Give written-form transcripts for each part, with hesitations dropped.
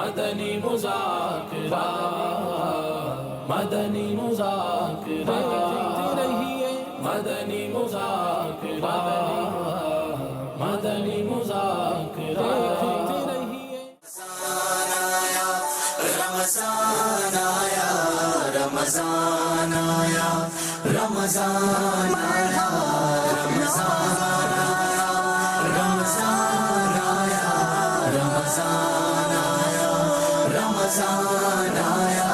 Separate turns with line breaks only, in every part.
مدنی مذاکرہ مدنی مذاکرہ مدنی مذاکرہ مدنی مذاکرہ
رمضان آیا رمضان آیا رمضان آیا رمضان آیا رمضان آیا رمضان آیا رمضان آیا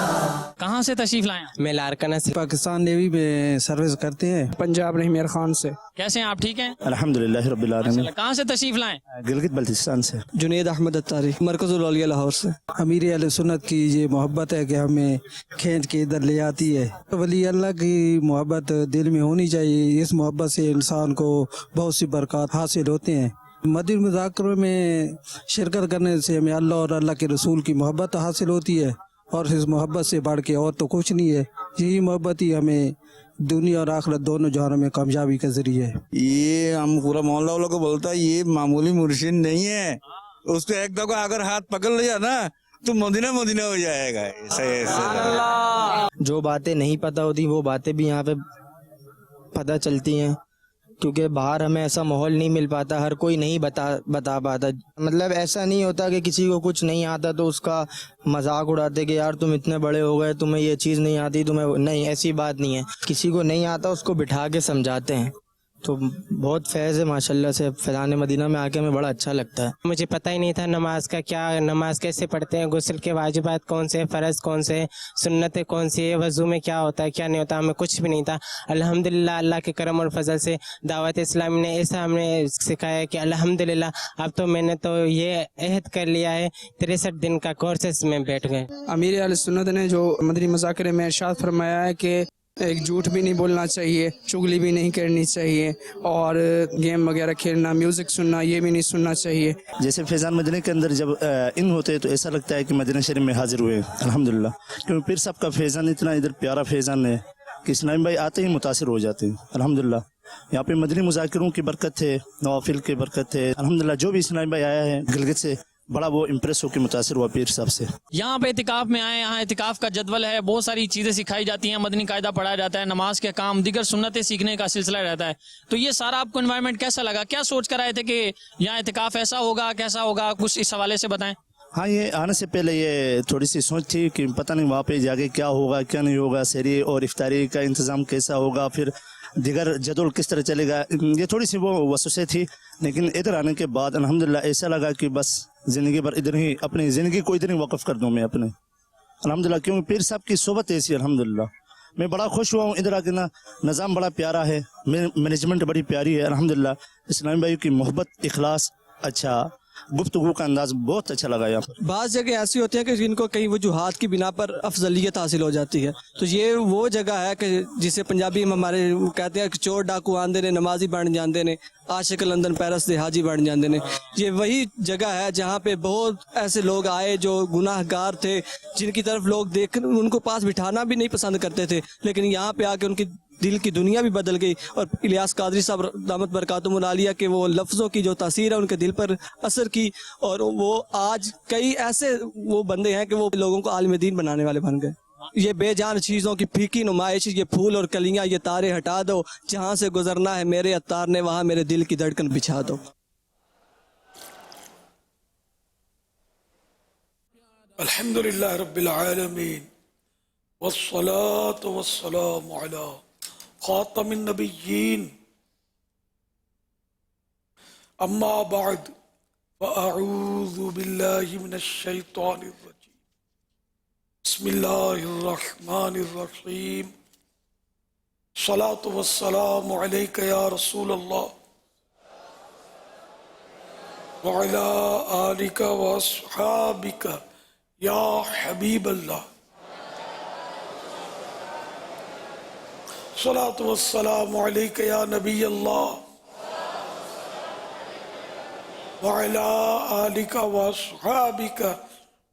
کہاں سے تشریف لائیں؟
میں لارکانہ سے
پاکستان نیوی میں سروس کرتے ہیں.
پنجاب رحمیر خان سے.
کیسے ہیں آپ؟ ٹھیک ہیں
الحمدللہ رب العالمین.
کہاں سے تشریف لائیں؟
گلگت بلتستان سے.
جنید احمد اتاری مرکز الاولیاء لاہور سے. امیر اہل سنت کی یہ محبت ہے کہ ہمیں کھینچ کے ادھر لے آتی ہے. ولی اللہ کی محبت دل میں ہونی چاہیے. اس محبت سے انسان کو بہت سی برکات حاصل ہوتے ہیں. مدنی مذاکروں میں شرکت کرنے سے ہمیں اللہ اور اللہ کے رسول کی محبت حاصل ہوتی ہے اور اس محبت سے بڑھ کے اور تو کچھ نہیں ہے. یہی محبت ہی ہمیں دنیا اور آخرت دونوں جہانوں میں کامیابی کا ذریعہ ہے.
یہ ہم پورا محلہ والوں کو بولتا ہے یہ معمولی مرشد نہیں ہے. اس کو ایک دفعہ اگر ہاتھ پکڑ لیا نا تو مدینہ مدینہ ہو جائے گا.
جو باتیں نہیں پتہ ہوتی وہ باتیں بھی یہاں پہ پتہ چلتی ہیں، کیونکہ باہر ہمیں ایسا ماحول نہیں مل پاتا، ہر کوئی نہیں بتا پاتا. مطلب ایسا نہیں ہوتا کہ کسی کو کچھ نہیں آتا تو اس کا مذاق اڑاتے کہ یار تم اتنے بڑے ہو گئے تمہیں یہ چیز نہیں آتی تمہیں نہیں. ایسی بات نہیں ہے، کسی کو نہیں آتا اس کو بٹھا کے سمجھاتے ہیں. تو بہت فیض ہے ماشاءاللہ سے. فیضان مدینہ میں آ کے ہمیں بڑا اچھا لگتا ہے.
مجھے پتہ ہی نہیں تھا نماز کا کیا، نماز کیسے پڑھتے ہیں، غسل کے واجبات کون سے، فرض کون سے، سنتیں کون سی ہے، وضو میں کیا ہوتا ہے کیا نہیں ہوتا، ہمیں کچھ بھی نہیں تھا. الحمدللہ اللہ کے کرم اور فضل سے دعوت اسلامی نے ایسا ہمیں سکھایا کہ الحمدللہ اب تو میں نے تو یہ عہد کر لیا ہے 63 دن کا کورسز میں بیٹھ گئے.
امیر اہل سنت نے جو مدنی مذاکرے میں ارشاد فرمایا ہے کہ ایک جھوٹ بھی نہیں بولنا چاہیے، چغلی بھی نہیں کرنی چاہیے، اور گیم وغیرہ کھیلنا، میوزک سننا یہ بھی نہیں سننا چاہیے.
جیسے فیضان مدینہ کے اندر جب ان ہوتے ہیں تو ایسا لگتا ہے کہ مدینہ شریف میں حاضر ہوئے الحمدللہ. کیونکہ پھر سب کا فیضان اتنا ادھر پیارا فیضان ہے کہ اسلام بھائی آتے ہی متاثر ہو جاتے ہیں الحمدللہ. یہاں پہ مدنی مذاکروں کی برکت ہے، نوافل کی برکت ہے الحمدللہ. جو بھی اسلام بھائی آیا ہے گلگت سے بڑا وہ امپریس ہو کے متاثر ہوا پیر صاحب سے.
یہاں پہ اعتکاف میں آئے، یہاں اعتکاف کا جدول ہے، بہت ساری چیزیں سکھائی جاتی ہیں، مدنی قاعدہ پڑھایا جاتا ہے، نماز کے کام، دیگر سنتیں سیکھنے کا سلسلہ رہتا ہے. تو یہ سارا آپ کو انوائرمنٹ کیسا لگا؟ کیا سوچ کر آئے تھے کہ یہاں اعتکاف ایسا ہوگا، کیسا ہوگا؟ کچھ اس حوالے سے بتائیں.
ہاں، یہ آنے سے پہلے یہ تھوڑی سی سوچ تھی کہ پتہ نہیں وہاں پہ جا کے کیا ہوگا کیا نہیں ہوگا، سحری اور افطاری کا انتظام کیسا ہوگا، پھر دیگر جدول کس طرح چلے گا. یہ تھوڑی سی وہ وسوسے تھی. لیکن ادھر آنے کے بعد الحمدللہ ایسا لگا کہ بس زندگی پر ادھر ہی اپنی زندگی کو ادھر ہی وقف کر دوں میں اپنے الحمدللہ. کیونکہ پیر صاحب کی صحبت ایسی الحمدللہ. میں بڑا خوش ہوا ہوں ادھر آ کے. نظام بڑا پیارا ہے، مینجمنٹ بڑی پیاری ہے الحمدللہ. اسلامی بھائیوں کی محبت، اخلاص، اچھا گفتگو کا انداز بہت اچھا لگا. یہاں پر
بعض جگہ ایسی ہوتی ہیں کہ جن کو کئی وجوہات کی بنا پر افضلیت حاصل ہو جاتی ہے. تو یہ وہ جگہ ہے کہ جسے پنجابی میں ہمارے کہتے ہیں کہ چور ڈاکو آندے نے نمازی بن جاندے نے، عاشق لندن پیرس دے حاجی بن جاندے نے. یہ وہی جگہ ہے جہاں پہ بہت ایسے لوگ آئے جو گناہ گار تھے، جن کی طرف لوگ دیکھ ان کو پاس بٹھانا بھی نہیں پسند کرتے تھے. لیکن یہاں پہ آ کے ان کی دل کی دنیا بھی بدل گئی. اور الیاس قادری صاحب دامت برکاتہم العالیہ کے وہ لفظوں کی جو تاثیر ہے ان کے دل پر اثر کی، اور وہ آج کئی ایسے وہ بندے ہیں کہ وہ لوگوں کو عالم دین بنانے والے بن گئے. یہ بے جان چیزوں کی پھیکی نمائش، یہ پھول اور کلیاں، یہ تارے ہٹا دو، جہاں سے گزرنا ہے میرے عطار نے وہاں میرے دل کی دھڑکن بچھا دو.
الحمدللہ رب العالمین والصلاة والسلام علی خاتم النبیین اما بعد فاعوذ باللہ من الشیطان الرجیم بسم اللہ الرحمن الرحیم الصلاة والسلام علیک یا رسول اللہ وعلی آلک واصحابک یا حبیب اللہ الصلاة والسلام علیک یا نبی اللہ وعلی آلک واصحابک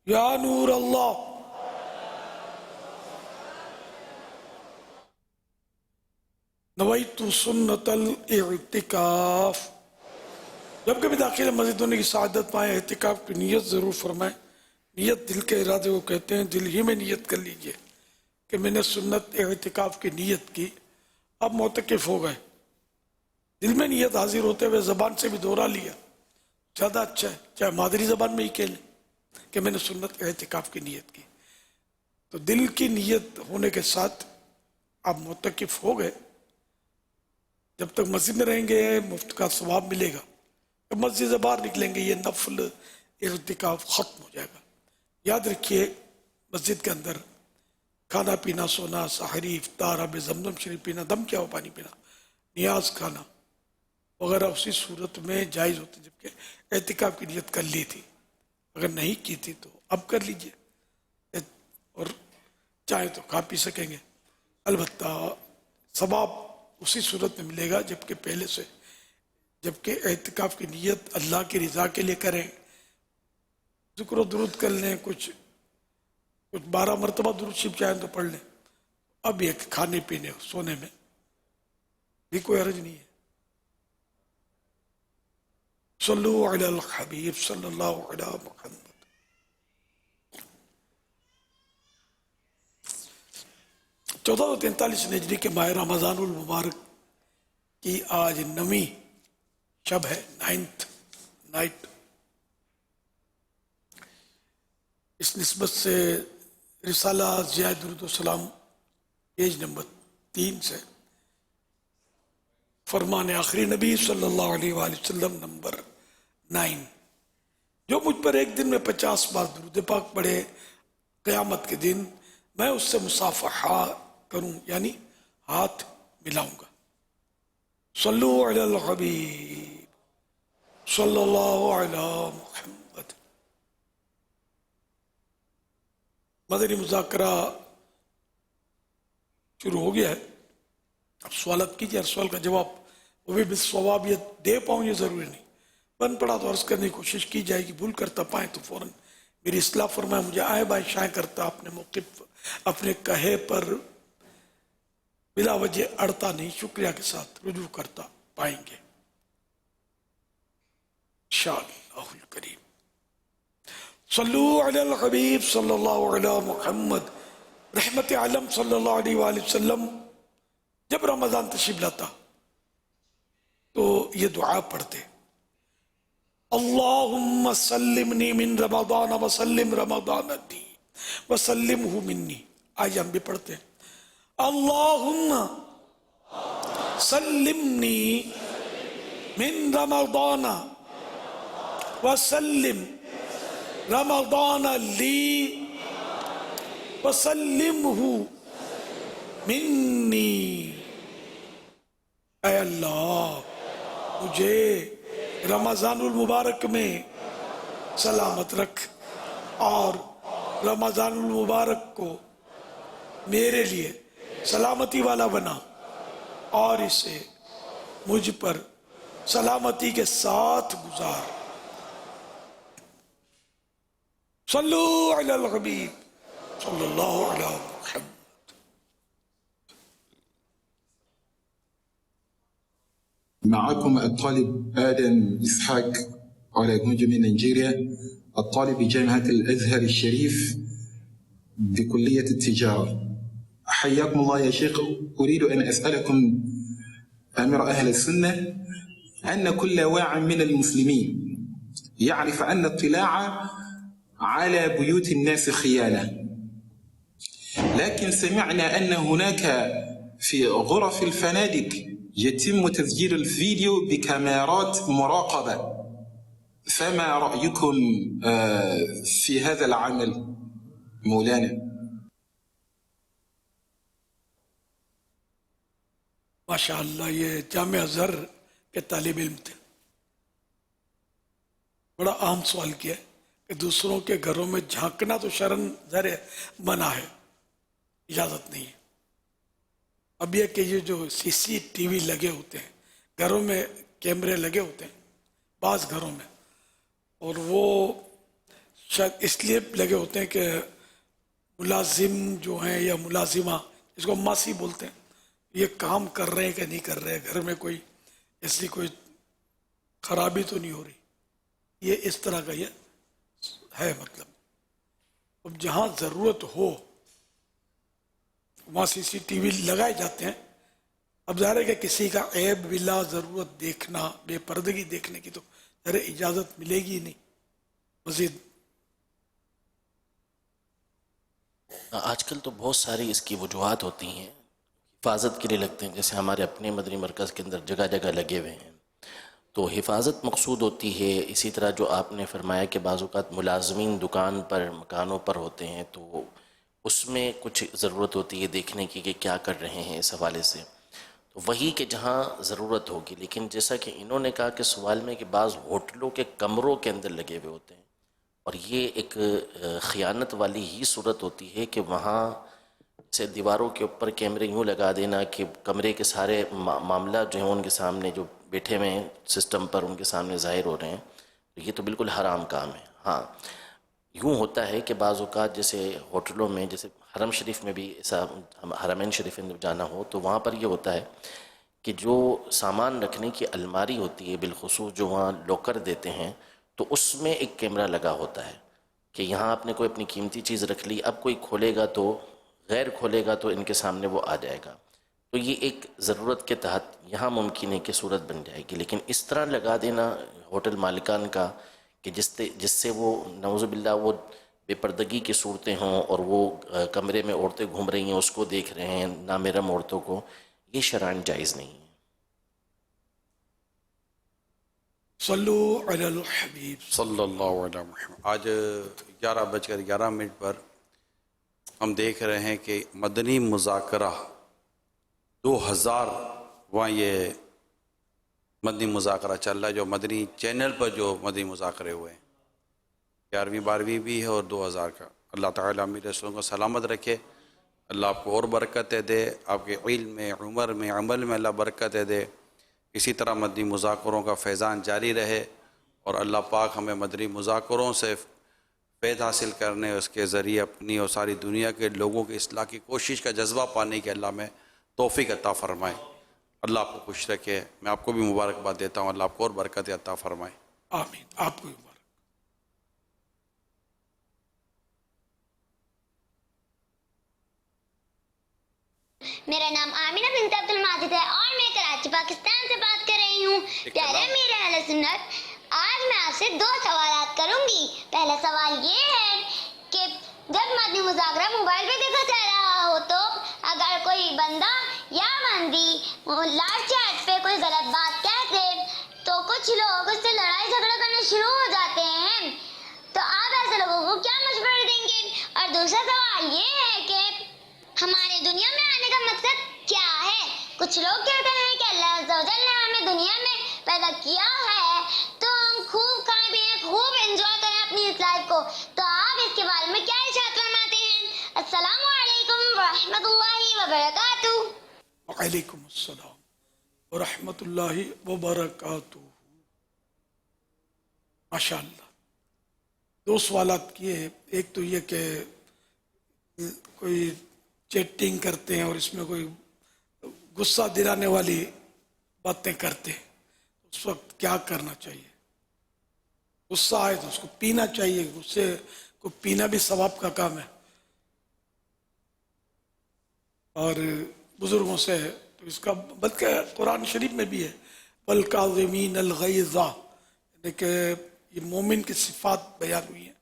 یا نور اللہ. نویت سنت الاعتکاف. جب کبھی داخل مسجد ہونے کی سعادت پائیں اعتکاف کی نیت ضرور فرمائیں. نیت دل کے ارادے کو کہتے ہیں. دل ہی میں نیت کر لیجئے کہ میں نے سنت اعتکاف کی نیت کی, اب معتکف ہو گئے. دل میں نیت حاضر ہوتے ہوئے زبان سے بھی دوہرا لیا, زیادہ اچھا ہے. چاہے مادری زبان میں ہی کہہ لیں کہ میں نے سنت اعتکاف کی نیت کی. تو دل کی نیت ہونے کے ساتھ آپ معتکف ہو گئے. جب تک مسجد میں رہیں گے مفت کا ثواب ملے گا, جب مسجد سے باہر نکلیں گے یہ نفل اعتکاف ختم ہو جائے گا. یاد رکھیے مسجد کے اندر کھانا پینا, سونا, سحری, افطار, آب زمزم شریف پینا, دم کیا ہو پانی پینا, نیاز کھانا وغیرہ اسی صورت میں جائز ہوتے جبکہ اعتکاف کی نیت کر لی تھی. اگر نہیں کی تھی تو اب کر لیجئے, اور چاہے تو کھا پی سکیں گے. البتہ ثواب اسی صورت میں ملے گا جبکہ پہلے سے, جبکہ اعتکاف کی نیت اللہ کی رضا کے لیے کریں, ذکر و درود کر لیں, کچھ 12 مرتبہ درود شریف چاہیں تو پڑھ لیں. اب یہ کہ کھانے پینے سونے میں بھی کوئی حرج نہیں ہے. صلو علی الحبیب صلی اللہ علی محمد. چودہ سو 43 ہجری کے ماہ رمضان المبارک کی آج 9ویں شب ہے, 9th نائٹ. اس نسبت سے رسالہ ضیاء درود و سلام پیج نمبر 3 سے فرمان آخری نبی صلی اللہ علیہ وآلہ وسلم نمبر 9, جو مجھ پر ایک دن میں 50 بار درود پاک پڑھے قیامت کے دن میں اس سے مصافحہ کروں, یعنی ہاتھ ملاؤں گا. صلو علی الحبیب صلی اللہ علی محمد. مدنی مذاکرہ شروع ہو گیا ہے. اب سوالات کیجیے, ہر سوال کا جواب وہ بھی بالصواب یہ دے پاؤں یہ ضروری نہیں, بن پڑا تو عرض کرنے کی کوشش کی جائے گی. بھول کرتا پائیں تو فوراً میری اصلاح فرمائے. مجھے آئے بائیں شائیں کرتا اپنے موقف اپنے کہے پر بلا وجہ اڑتا نہیں, شکریہ کے ساتھ رجوع کرتا پائیں گے انشاءاللہ الکریم. صلو علی الحبیب صلی اللہ علی محمد. رحمت عالم صلی اللہ علیہ وآلہ وسلم جب رمضان تشریف لاتا تو یہ دعا پڑھتے, اللہم سلمنی من رمضان وسلم رمضان دی وسلمہ منی. آج ہم بھی پڑھتے ہیں اللہم سلمنی من رمضان وسلم رمضان لی وسلمہ منی. اے اللہ مجھے رمضان المبارک میں سلامت رکھ اور رمضان المبارک کو میرے لیے سلامتی والا بنا اور اسے مجھ پر سلامتی کے ساتھ گزار. صلو علی الحبیب صلی اللہ علیہ محمد.
معكم الطالب آدم إسحاق أولاغونجو من نيجيريا, الطالب بجامعة الأزهر الشريف بكلية التجارة. حياكم الله يا شيخ. أريد أن أسألكم أمر أهل السنة أن كل واع من المسلمين يعرف أن الاطلاع على بيوت الناس خيانة, لكن سمعنا أن هناك في غرف الفنادق يتم تسجيل الفيديو بكاميرات مراقبة, فما رأيكم في هذا العمل مولانا؟
ماشاءاللہ یہ جامعہ ازہر کے طالب علم تھے. بڑا عام سوال کیا ہے کہ دوسروں کے گھروں میں جھانکنا تو شرعاً ظاہر ہے منع ہے, اجازت نہیں ہے. اب یہ کہ یہ جو CCTV لگے ہوتے ہیں گھروں میں, کیمرے لگے ہوتے ہیں بعض گھروں میں, اور وہ شاید اس لیے لگے ہوتے ہیں کہ ملازم جو ہیں یا ملازمہ اس کو ماسی بولتے ہیں, یہ کام کر رہے ہیں کہ نہیں کر رہے, گھر میں کوئی ایسی کوئی خرابی تو نہیں ہو رہی. یہ اس طرح کا یہ ہے مطلب. اب جہاں ضرورت ہو وہاں CCTV لگائے جاتے ہیں. اب ظاہر ہے کہ کسی کا عیب بلا ضرورت دیکھنا، بے پردگی دیکھنے کی تو ظاہر اجازت ملے گی نہیں. مزید
آج کل تو بہت ساری اس کی وجوہات ہوتی ہیں، حفاظت کے لیے لگتے ہیں، جیسے ہمارے اپنے مدنی مرکز کے اندر جگہ جگہ لگے ہوئے ہیں تو حفاظت مقصود ہوتی ہے. اسی طرح جو آپ نے فرمایا کہ بعض اوقات ملازمین دکان پر مکانوں پر ہوتے ہیں تو اس میں کچھ ضرورت ہوتی ہے دیکھنے کی کہ کیا کر رہے ہیں اس حوالے سے، تو وہی کہ جہاں ضرورت ہوگی. لیکن جیسا کہ انہوں نے کہا کہ سوال میں کہ بعض ہوٹلوں کے کمروں کے اندر لگے ہوئے ہوتے ہیں، اور یہ ایک خیانت والی ہی صورت ہوتی ہے کہ وہاں سے دیواروں کے اوپر کیمرے یوں لگا دینا کہ کمرے کے سارے معاملہ جو ہیں ان کے سامنے جو بیٹھے ہوئے ہیں سسٹم پر ان کے سامنے ظاہر ہو رہے ہیں، تو یہ تو بالکل حرام کام ہے. ہاں یوں ہوتا ہے کہ بعض اوقات جیسے ہوٹلوں میں، جیسے حرم شریف میں بھی ایسا، حرمین شریف میں جانا ہو تو وہاں پر یہ ہوتا ہے کہ جو سامان رکھنے کی الماری ہوتی ہے، بالخصوص جو وہاں لوکر دیتے ہیں، تو اس میں ایک کیمرہ لگا ہوتا ہے کہ یہاں آپ نے کوئی اپنی قیمتی چیز رکھ لی، اب کوئی کھولے گا تو غیر کھولے گا تو ان کے سامنے وہ آ جائے گا. تو یہ ایک ضرورت کے تحت یہاں ممکن ہے کہ صورت بن جائے گی. لیکن اس طرح لگا دینا ہوٹل مالکان کا کہ جس سے وہ نعوذ باللہ وہ بے پردگی کی صورتیں ہوں اور وہ کمرے میں عورتیں گھوم رہی ہیں اس کو دیکھ رہے ہیں، نامحرم عورتوں کو، یہ شرعاً جائز نہیں ہے.
صلو علی الحبیب
صلی اللہ علیہ محمد. آج 11:11 پر ہم دیکھ رہے ہیں کہ مدنی مذاکرہ 2000 وہاں یہ مدنی مذاکرہ چل رہا ہے، جو مدنی چینل پر جو مدنی مذاکرے ہوئے ہیں، 11ویں 12ویں بھی ہے اور 2000 کا. اللہ تعالیٰ امیر رسولوں کو سلامت رکھے، اللہ آپ کو اور برکتیں دے، آپ کے علم میں، عمر میں، عمل میں اللہ برکتیں دے. اسی طرح مدنی مذاکروں کا فیضان جاری رہے اور اللہ پاک ہمیں مدنی مذاکروں سے فیض حاصل کرنے، اس کے ذریعے اپنی اور ساری دنیا کے لوگوں کی اصلاح کی کوشش کا جذبہ پانے کے اللہ میں توفیق عطا فرمائے. اللہ آپ کو خوش رکھے. میں آپ کو بھی مبارکباد دیتا ہوں، اللہ آپ کو اور برکت عطا فرمائے.
آمین. آپ کو مبارک.
میرا نام آمینہ بنت عبد الماجد ہے اور میں کراچی پاکستان سے بات کر رہی ہوں. پیارے امیر اہل سنت، آج میں آپ سے 2 سوالات کروں گی. پہلا سوال یہ ہے کہ جب مدنی مذاکرہ موبائل پہ دیکھا جا رہا ہو تو اگر کوئی بندہ یا بندی لائیو چیٹ پہ کوئی غلط بات کہتے تو کچھ لوگ اس سے لڑائی جھگڑا کرنا شروع ہو جاتے ہیں، تو آپ ایسے لوگوں کو کیا مشورہ دیں گے؟ اور دوسرا سوال یہ ہے کہ ہمارے دنیا میں آنے کا مقصد کیا ہے؟ کچھ لوگ کہتے ہیں کہ اللہ عز و جل نے ہمیں دنیا میں پیدا کیا ہے تو ہم خوب کھائیں پیئیں، خوب انجوائے کریں اپنی اس لائف کو، تو آپ اس کے بارے میں کیا ارشاد فرماتے ہیں؟ السلام علیکم ورحمۃ اللہ وبرکاتہ.
وعلیکم السلام ورحمۃ اللہ وبرکاتہ. ماشاء اللہ. 2 سوالات کیے ہیں. ایک تو یہ کہ کوئی چیٹنگ کرتے ہیں اور اس میں کوئی غصہ دلانے والی باتیں کرتے ہیں، اس وقت کیا کرنا چاہیے؟ غصہ آئے تو اس کو پینا چاہیے، غصے کو پینا بھی ثواب کا کام ہے. اور بزرگوں سے تو اس کا بلکہ قرآن شریف میں بھی ہے وَالْكَاظِمِينَ الْغَيْظَ، یعنی کہ یہ مومن کی صفات بیان ہوئی ہیں.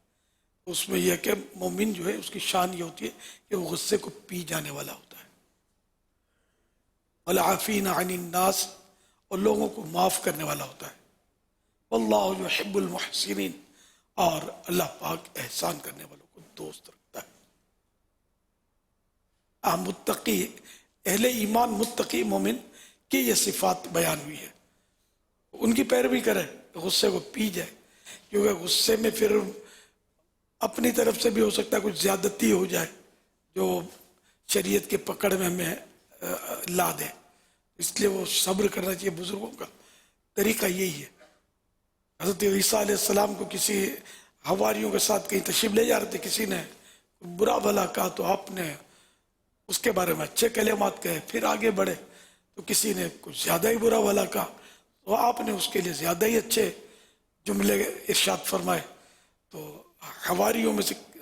اس میں یہ کہ مومن جو ہے اس کی شان یہ ہوتی ہے کہ وہ غصے کو پی جانے والا ہوتا ہے. وَالْعَافِينَ عَنِ النَّاسِ، اور لوگوں کو معاف کرنے والا ہوتا ہے. وَاللَّهُ يُحِبُّ الْمُحْسِنِينَ، اور اللہ پاک احسان کرنے والوں کو دوست رکھتا ہے. متقی، اہل ایمان متقی مومن کی یہ صفات بیان ہوئی ہے، ان کی پیروی کرے، غصے کو پی جائے، کیونکہ غصے میں پھر اپنی طرف سے بھی ہو سکتا ہے کچھ زیادتی ہو جائے جو شریعت کے پکڑ میں ہمیں لا دے. اس لیے وہ صبر کرنا چاہیے. بزرگوں کا طریقہ یہی ہے. حضرت عیسیٰ علیہ السلام کو کسی حواریوں کے ساتھ کہیں تشریف لے جا رہے تھے، کسی نے برا بھلا کہا تو آپ نے اس کے بارے میں اچھے کلمات کہے. پھر آگے بڑھے تو کسی نے کچھ زیادہ ہی برا بھلا کہا تو آپ نے اس کے لیے زیادہ ہی اچھے جملے ارشاد فرمائے. تو حواریوں میں سے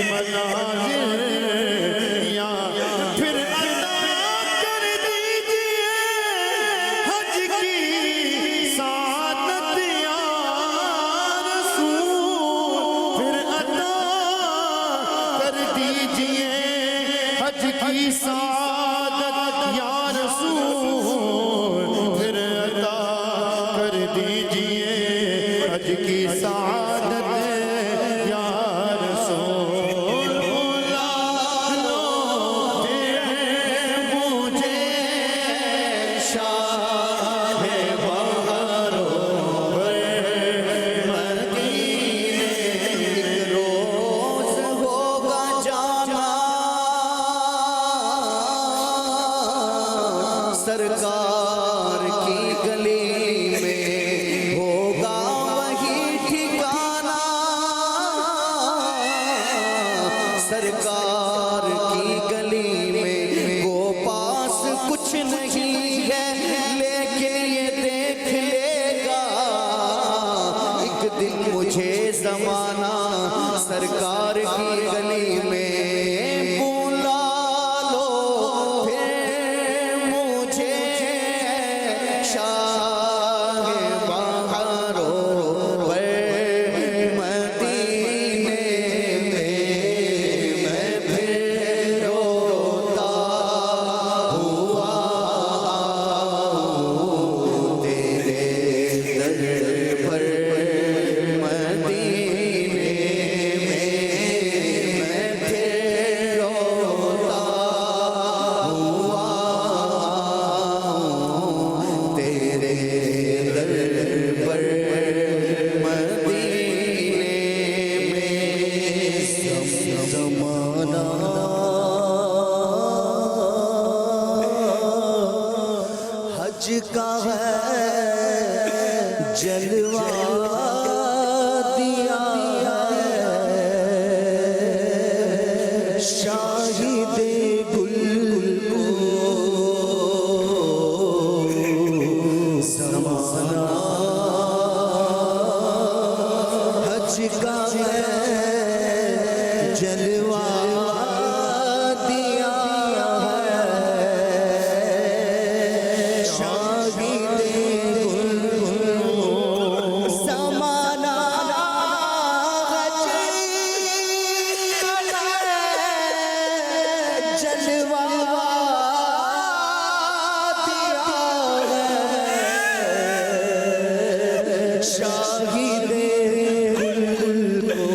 مناظر یا پھر عطا کر دیجئے حج کی سعادت یا رسول پھر عطا کر دیجئے حج کی سعادت یا رسول پھر عطا کر دیجئے حج کی سعادت یا رسول بلا لو پھر مجھے شاہ بہاروں مدینے روز ہوگا جانا سرکار کی گلی میں ہوگا وہی ٹھکانہ سرکار کی گلی میں وہ پاس کچھ نہیں ہے لیکن یہ دیکھ لے گا ایک دن مجھے زمانہ سرکار کی گلی میں بلا لو پھر مجھے شاہ بہاروں مدینے میں پھر روتا ہوا تیرے در پر مدینے میں پھر روتا ہوا تیرے در پر مدینے میں زمانہ حج کا ہے جلوہ دیا ہے شاہد گل کو زمانہ حج کا ہے جلوہ دیا ہے شاہد گل زمانہ حج کا ہے جلوہ دیا ہے شاہد گل کو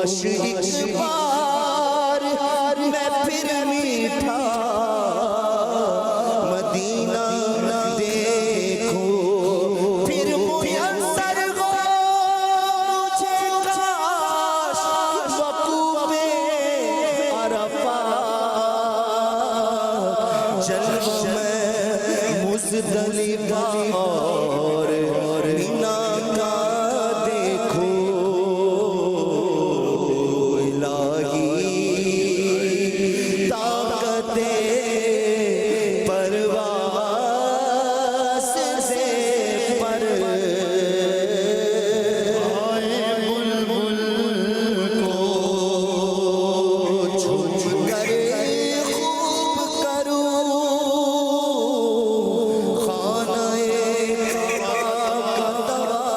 کاش ایک بار میں پھر میٹھا مدینہ دیکھوں پھر میسر ہو مجھے کاش وقوف عرفات جلوہ میں مزدلفہ اور مینا کا دیکھو الہی طاقت پرواز سے پر آئے بلبل کو چھوچ کر خوب کروں خانہ کعبہ کا طواف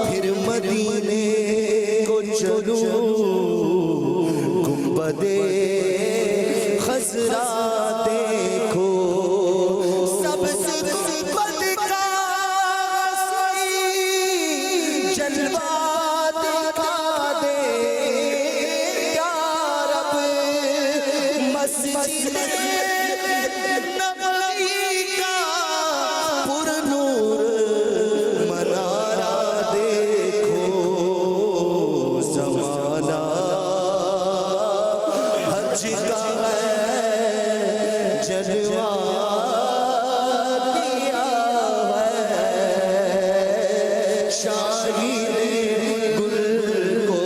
پھر مدینے کو چلوں گنبد خضرا دیکھو سبز گنبد کا سوئی جلوہ دکھا دے یا رب مسجد نبوی کا پر نور منارہ دیکھو زمانہ حج کا ہے جلوہ دیا ہے شاہین گل کو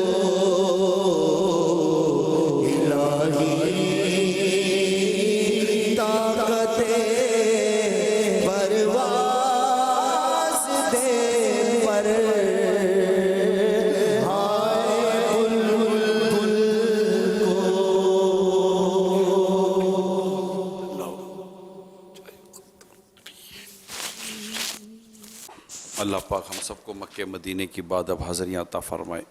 الہی طاقت پرواز دے پر ہائے بلبل
اللہ پاک ہم سب کو مکہ مدینے کی بعد اب حاضریاں عطا فرمائے.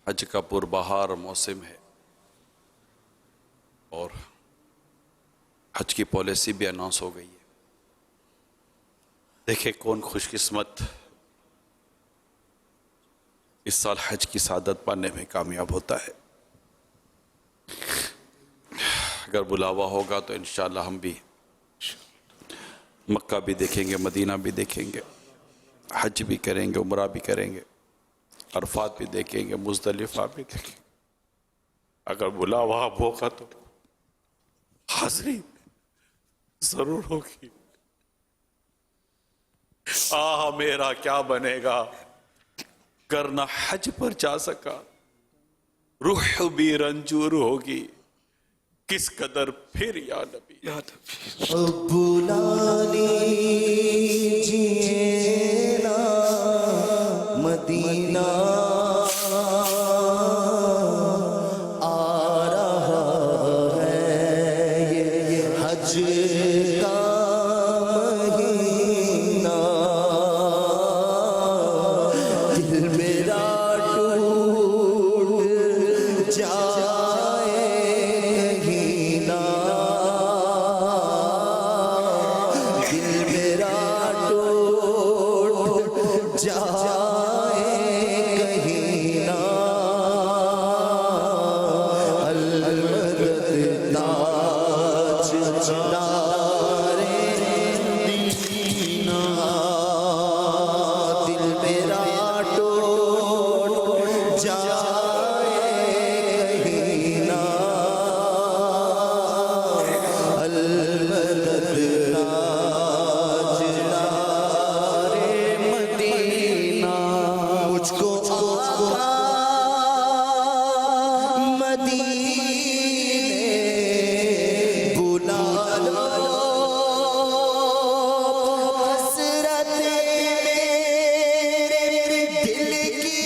حج کا پربہار موسم ہے اور حج کی پالیسی بھی اناؤنس ہو گئی ہے. دیکھیں کون خوش قسمت اس سال حج کی سعادت پانے میں کامیاب ہوتا ہے. اگر بلاوا ہوگا تو انشاءاللہ ہم بھی مکہ بھی دیکھیں گے، مدینہ بھی دیکھیں گے، حج بھی کریں گے، عمرہ بھی کریں گے، عرفات بھی دیکھیں گے، مزدلفہ بھی دیکھیں گے. اگر بلاوا ہوگا تو حاضری ضرور ہوگی. آہ میرا کیا بنے گا گر نہ حج پر جا سکا، روح بھی رنجور ہوگی کس قدر پھر یا نبی.
بلا لیجیے نا مدینہ آ رہا ہے یہ حج کا مہینہ دل میرا ٹوٹ جائے کہیں نہ دل میرا ٹوٹ جائے کہیں نہ المدد تاجدار مدینہ دل میرا ٹوٹ جائے کہیں نہ المدد تاجدار مدینہ مجھ کو آقا مدینے بلا لو حسرت میرے دل کی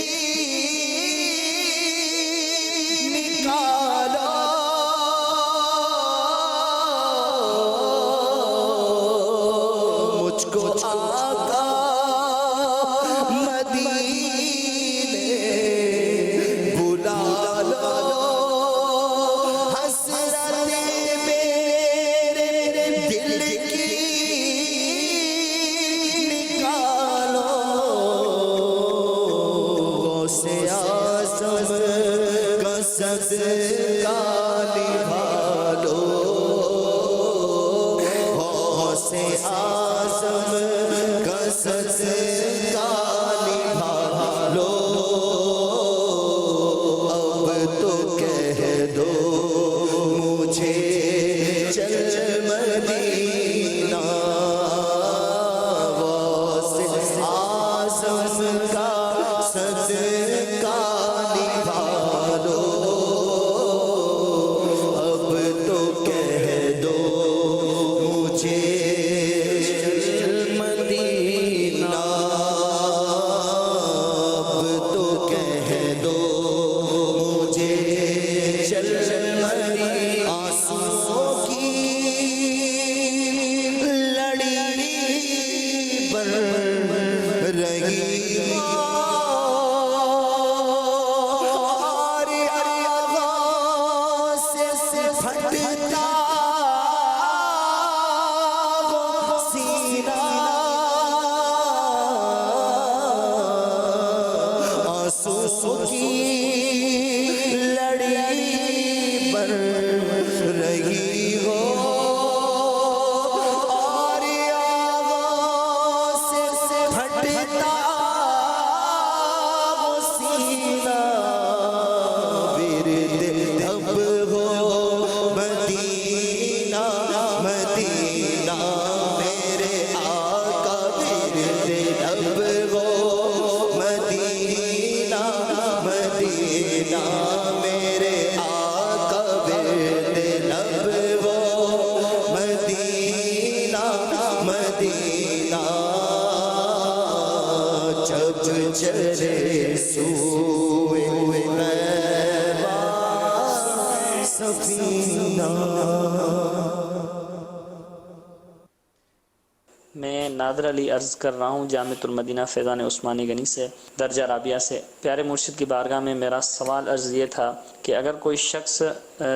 نکالو مجھ کو آقا مدینے صدقہ نبھا لو غوث اعظم کا صدقہ نبھا لو اب تو کہہ دو مجھے چل مدینہ غوث اعظم کا صدقہ نبھا لو اب تو کہہ دو مجھے مدینہ اب تو کہہ دو مجھے چل مدینہ آنسوؤں کی لڑی بن رہی اور آغاز سے پھٹتا سینہ آنسوؤں کی لڑی بن رہی ہو اور آغاز سے پھٹتا سینہ ورد اب ہو مدینہ مدینہ میرے آقا ورد اب ہو مدینہ مدینہ میرے آقا ورد اب ہو مدینہ مدینہ جب چلے سوئے طیبہ سفینہ
میں نادر علی عرض کر رہا ہوں جامعۃ المدینہ فیضان عثمانی گنی سے درجہ رابعہ سے۔ پیارے مرشد کی بارگاہ میں میرا سوال عرض یہ تھا کہ اگر کوئی شخص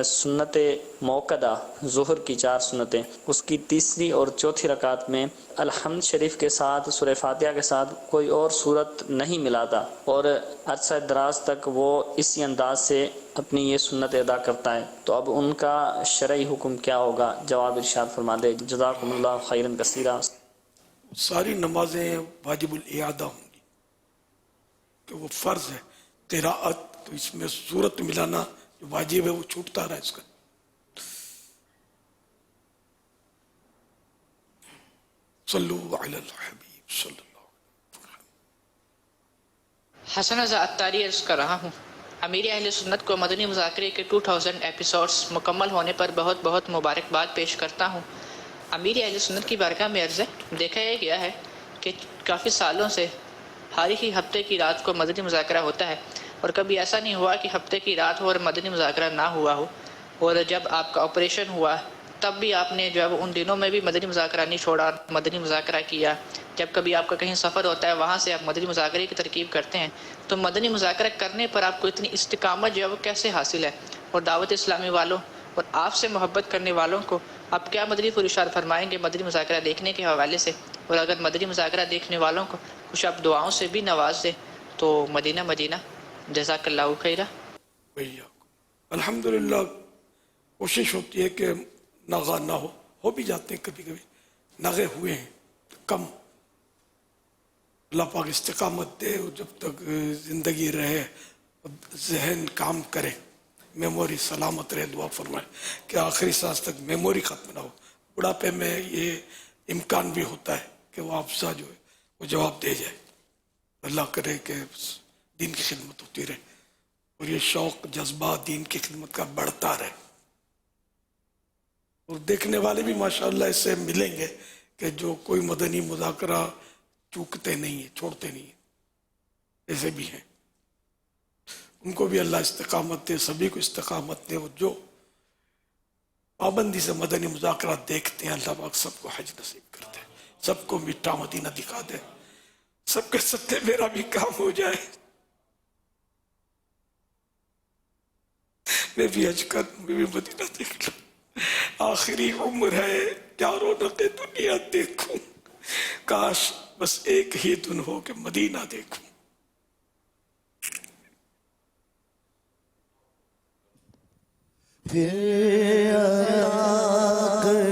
سنت موقدہ ظہر کی 4 سنتیں اس کی تیسری اور چوتھی رکعت میں الحمد شریف کے ساتھ سورہ فاتحہ کے ساتھ کوئی اور صورت نہیں ملاتا اور عرصہ دراز تک وہ اسی انداز سے اپنی یہ سنت ادا کرتا ہے تو اب ان کا شرعی حکم کیا ہوگا؟ جواب ارشاد فرما دے جزاکم اللہ خیرا کثیرا۔
ساری نمازیں واجب الاعادہ ہوں گی کہ وہ فرض ہے قراءت، تو اس میں صورت ملانا جو واجب ہے وہ چھوٹتا رہا اس کا۔ صلو علی الحبیب صلی اللہ علیہ وسلم۔
حسن رضا اتاری عرض کر رہا ہوں، امیر اہل سنت کو مدنی مذاکرے کے 2000 ایپیسوڈز مکمل ہونے پر بہت بہت مبارکباد پیش کرتا ہوں۔ امیر اہل سنت کی بارگاہ میں عرض ہے، دیکھا یہ گیا ہے کہ کافی سالوں سے ہر ہی ہفتے کی رات کو مدنی مذاکرہ ہوتا ہے اور کبھی ایسا نہیں ہوا کہ ہفتے کی رات ہو اور مدنی مذاکرہ نہ ہوا ہو، اور جب آپ کا آپریشن ہوا تب بھی آپ نے جو ہے ان دنوں میں بھی مدنی مذاکرہ نہیں چھوڑا، مدنی مذاکرہ کیا۔ جب کبھی آپ کا کہیں سفر ہوتا ہے وہاں سے آپ مدنی مذاکرے کی ترکیب کرتے ہیں، تو مدنی مذاکرہ کرنے پر آپ کو اتنی استقامت جو ہے وہ کیسے حاصل ہے؟ اور دعوت اسلامی والوں اور آپ سے محبت کرنے والوں کو آپ کیا مدنی ارشاد فرمائیں گے مدنی مذاکرہ دیکھنے کے حوالے سے؟ اور اگر مدنی مذاکرہ دیکھنے والوں کو کچھ آپ دعاؤں سے بھی نواز دیں تو مدینہ مدینہ۔ جزاک اللہ خیرہ۔
الحمدللہ کوشش ہوتی ہے کہ ناغہ نہ ہو بھی جاتے ہیں، کبھی کبھی ناغے ہوئے ہیں کم۔ اللہ پاک استقامت دے، جب تک زندگی رہے ذہن کام کرے، میموری سلامت رہے، دعا فرمائے کہ آخری سانس تک میموری ختم نہ ہو۔ بڑھاپے میں یہ امکان بھی ہوتا ہے کہ وہ افزا جو ہے وہ جواب دے جائے۔ اللہ کرے کہ دین کی خدمت ہوتی رہے اور یہ شوق جذبہ دین کی خدمت کا بڑھتا رہے، اور دیکھنے والے بھی ماشاءاللہ اس سے ملیں گے کہ جو کوئی مدنی مذاکرہ چوکتے نہیں ہیں، چھوڑتے نہیں ہیں، ایسے بھی ہیں۔ ان کو بھی اللہ استقامت دے، سبھی کو استقامت دے، اور جو پابندی سے مدنی مذاکرہ دیکھتے ہیں اللہ پاک سب کو حج نصیب کرتے ہیں، سب کو میٹھا مدینہ دکھا دے، سب کے ستے میرا بھی کام ہو جائے، میں بھی حج کر، میں بھی مدینہ دیکھ لوں۔ آخری عمر ہے کیا رونق دنیا دیکھوں، کاش بس ایک ہی دن ہو کہ مدینہ دیکھوں۔
پھر عطا کر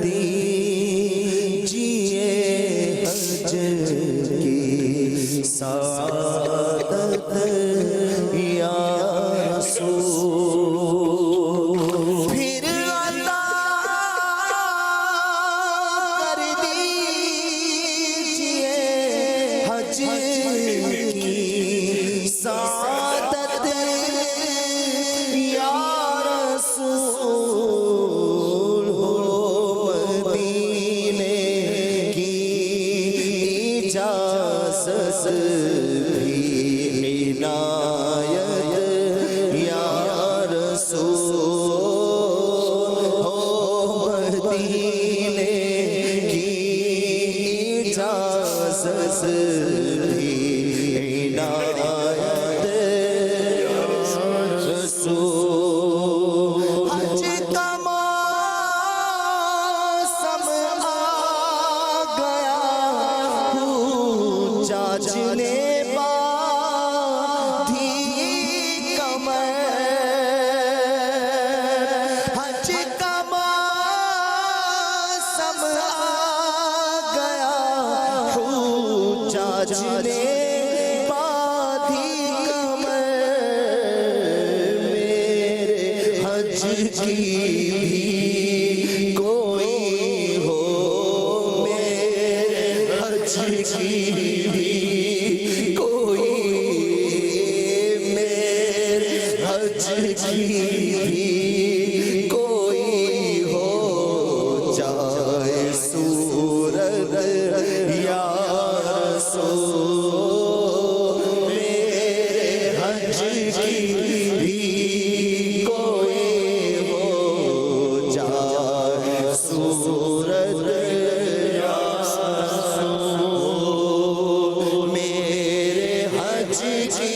دیجئے حج کی سعادت یا رسول پھر عطا کر دیجئے حج کی سعادت یا رسول ہو مدینے کی اجازت بھی عنایت یا رسول ہو مدینے کی اجازت بھی عنایت یا رسول حج کا موسم آ گیا چاچنے باندھی کمر حج کا موسم آ گیا چاچنے باندھی کمر میرے حج کی بھی کوئی ہو میرے حج کی بھی کوئی میرے حج کی بھی کوئی ہو جائے صورت یا رسول میرے حج کی بھی کوئی ہو جائے صورت یا رسول میرے حج کی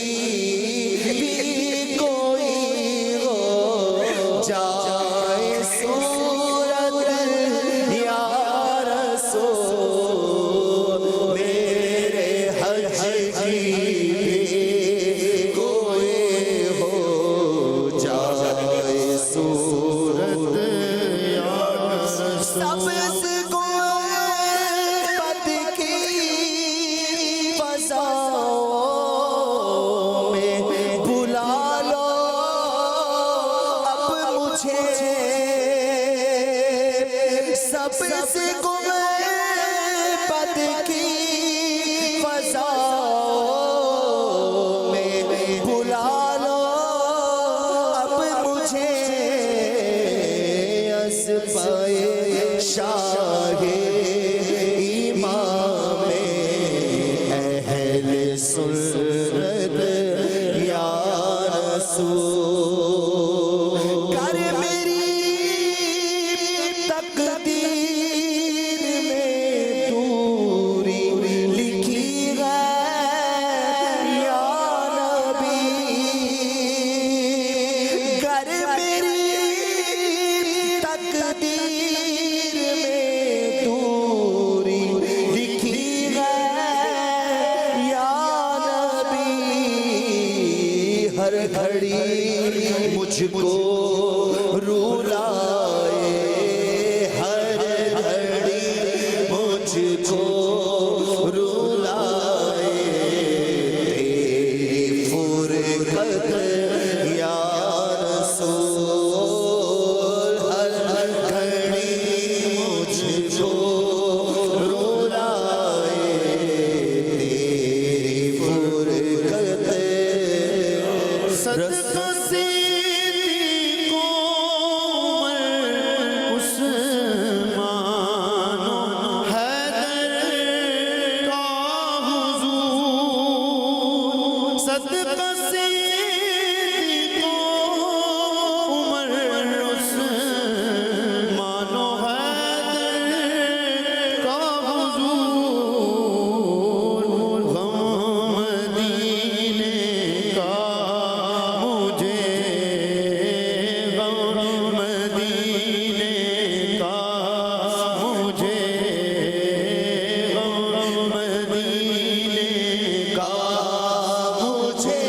بھی کوئی ہو جائے صورت یا رسول میرے حج کی بھی کوئی ہو جائے صورت یا رسول سبز گنبد کی فضاؤں میں بلا لو اب مجھے سبز گنبد کی فضاؤں میں بلا لو اب مجھے اسپائے شاہ امام اہل سنت یا رسول کر میری تقدیر میں دوری لکھی ہے یا نبی کر میری تقدیر میں دوری لکھی ہے یا نبی ہر گھڑی مجھ کو رولائے ہر گھڑی مجھ کو رولائے تیری فرقت یا رسول ہر گھڑی مجھ کو رولائے تیری فرقت صدقہ صدیق عمر عثمان حیدر کا حضور صدقہ صدیق عمر عثمان حیدر کا حضور غم مدینے کا مجھے غم مدینے کا مجھے غم مدینے کا مجھے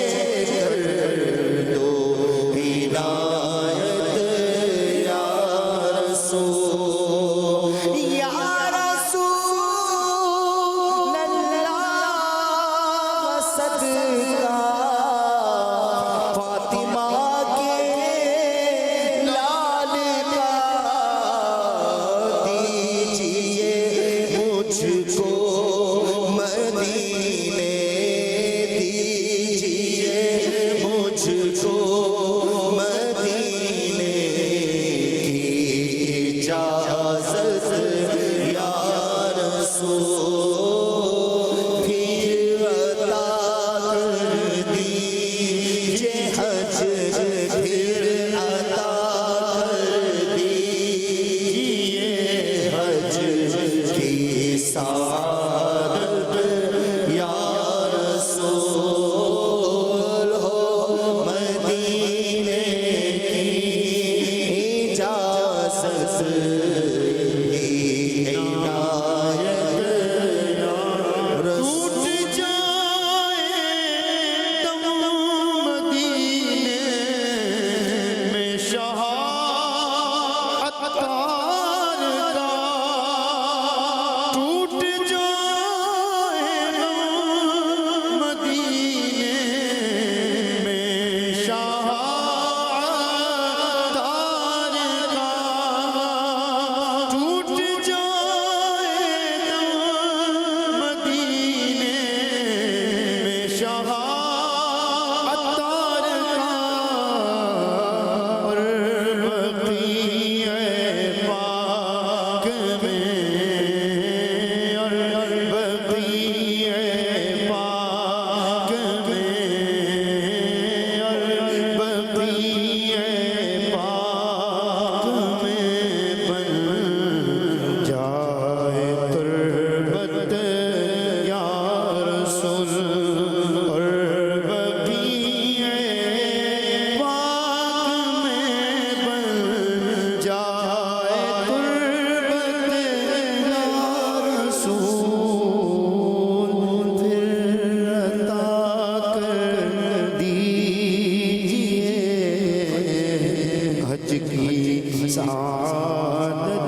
سعادت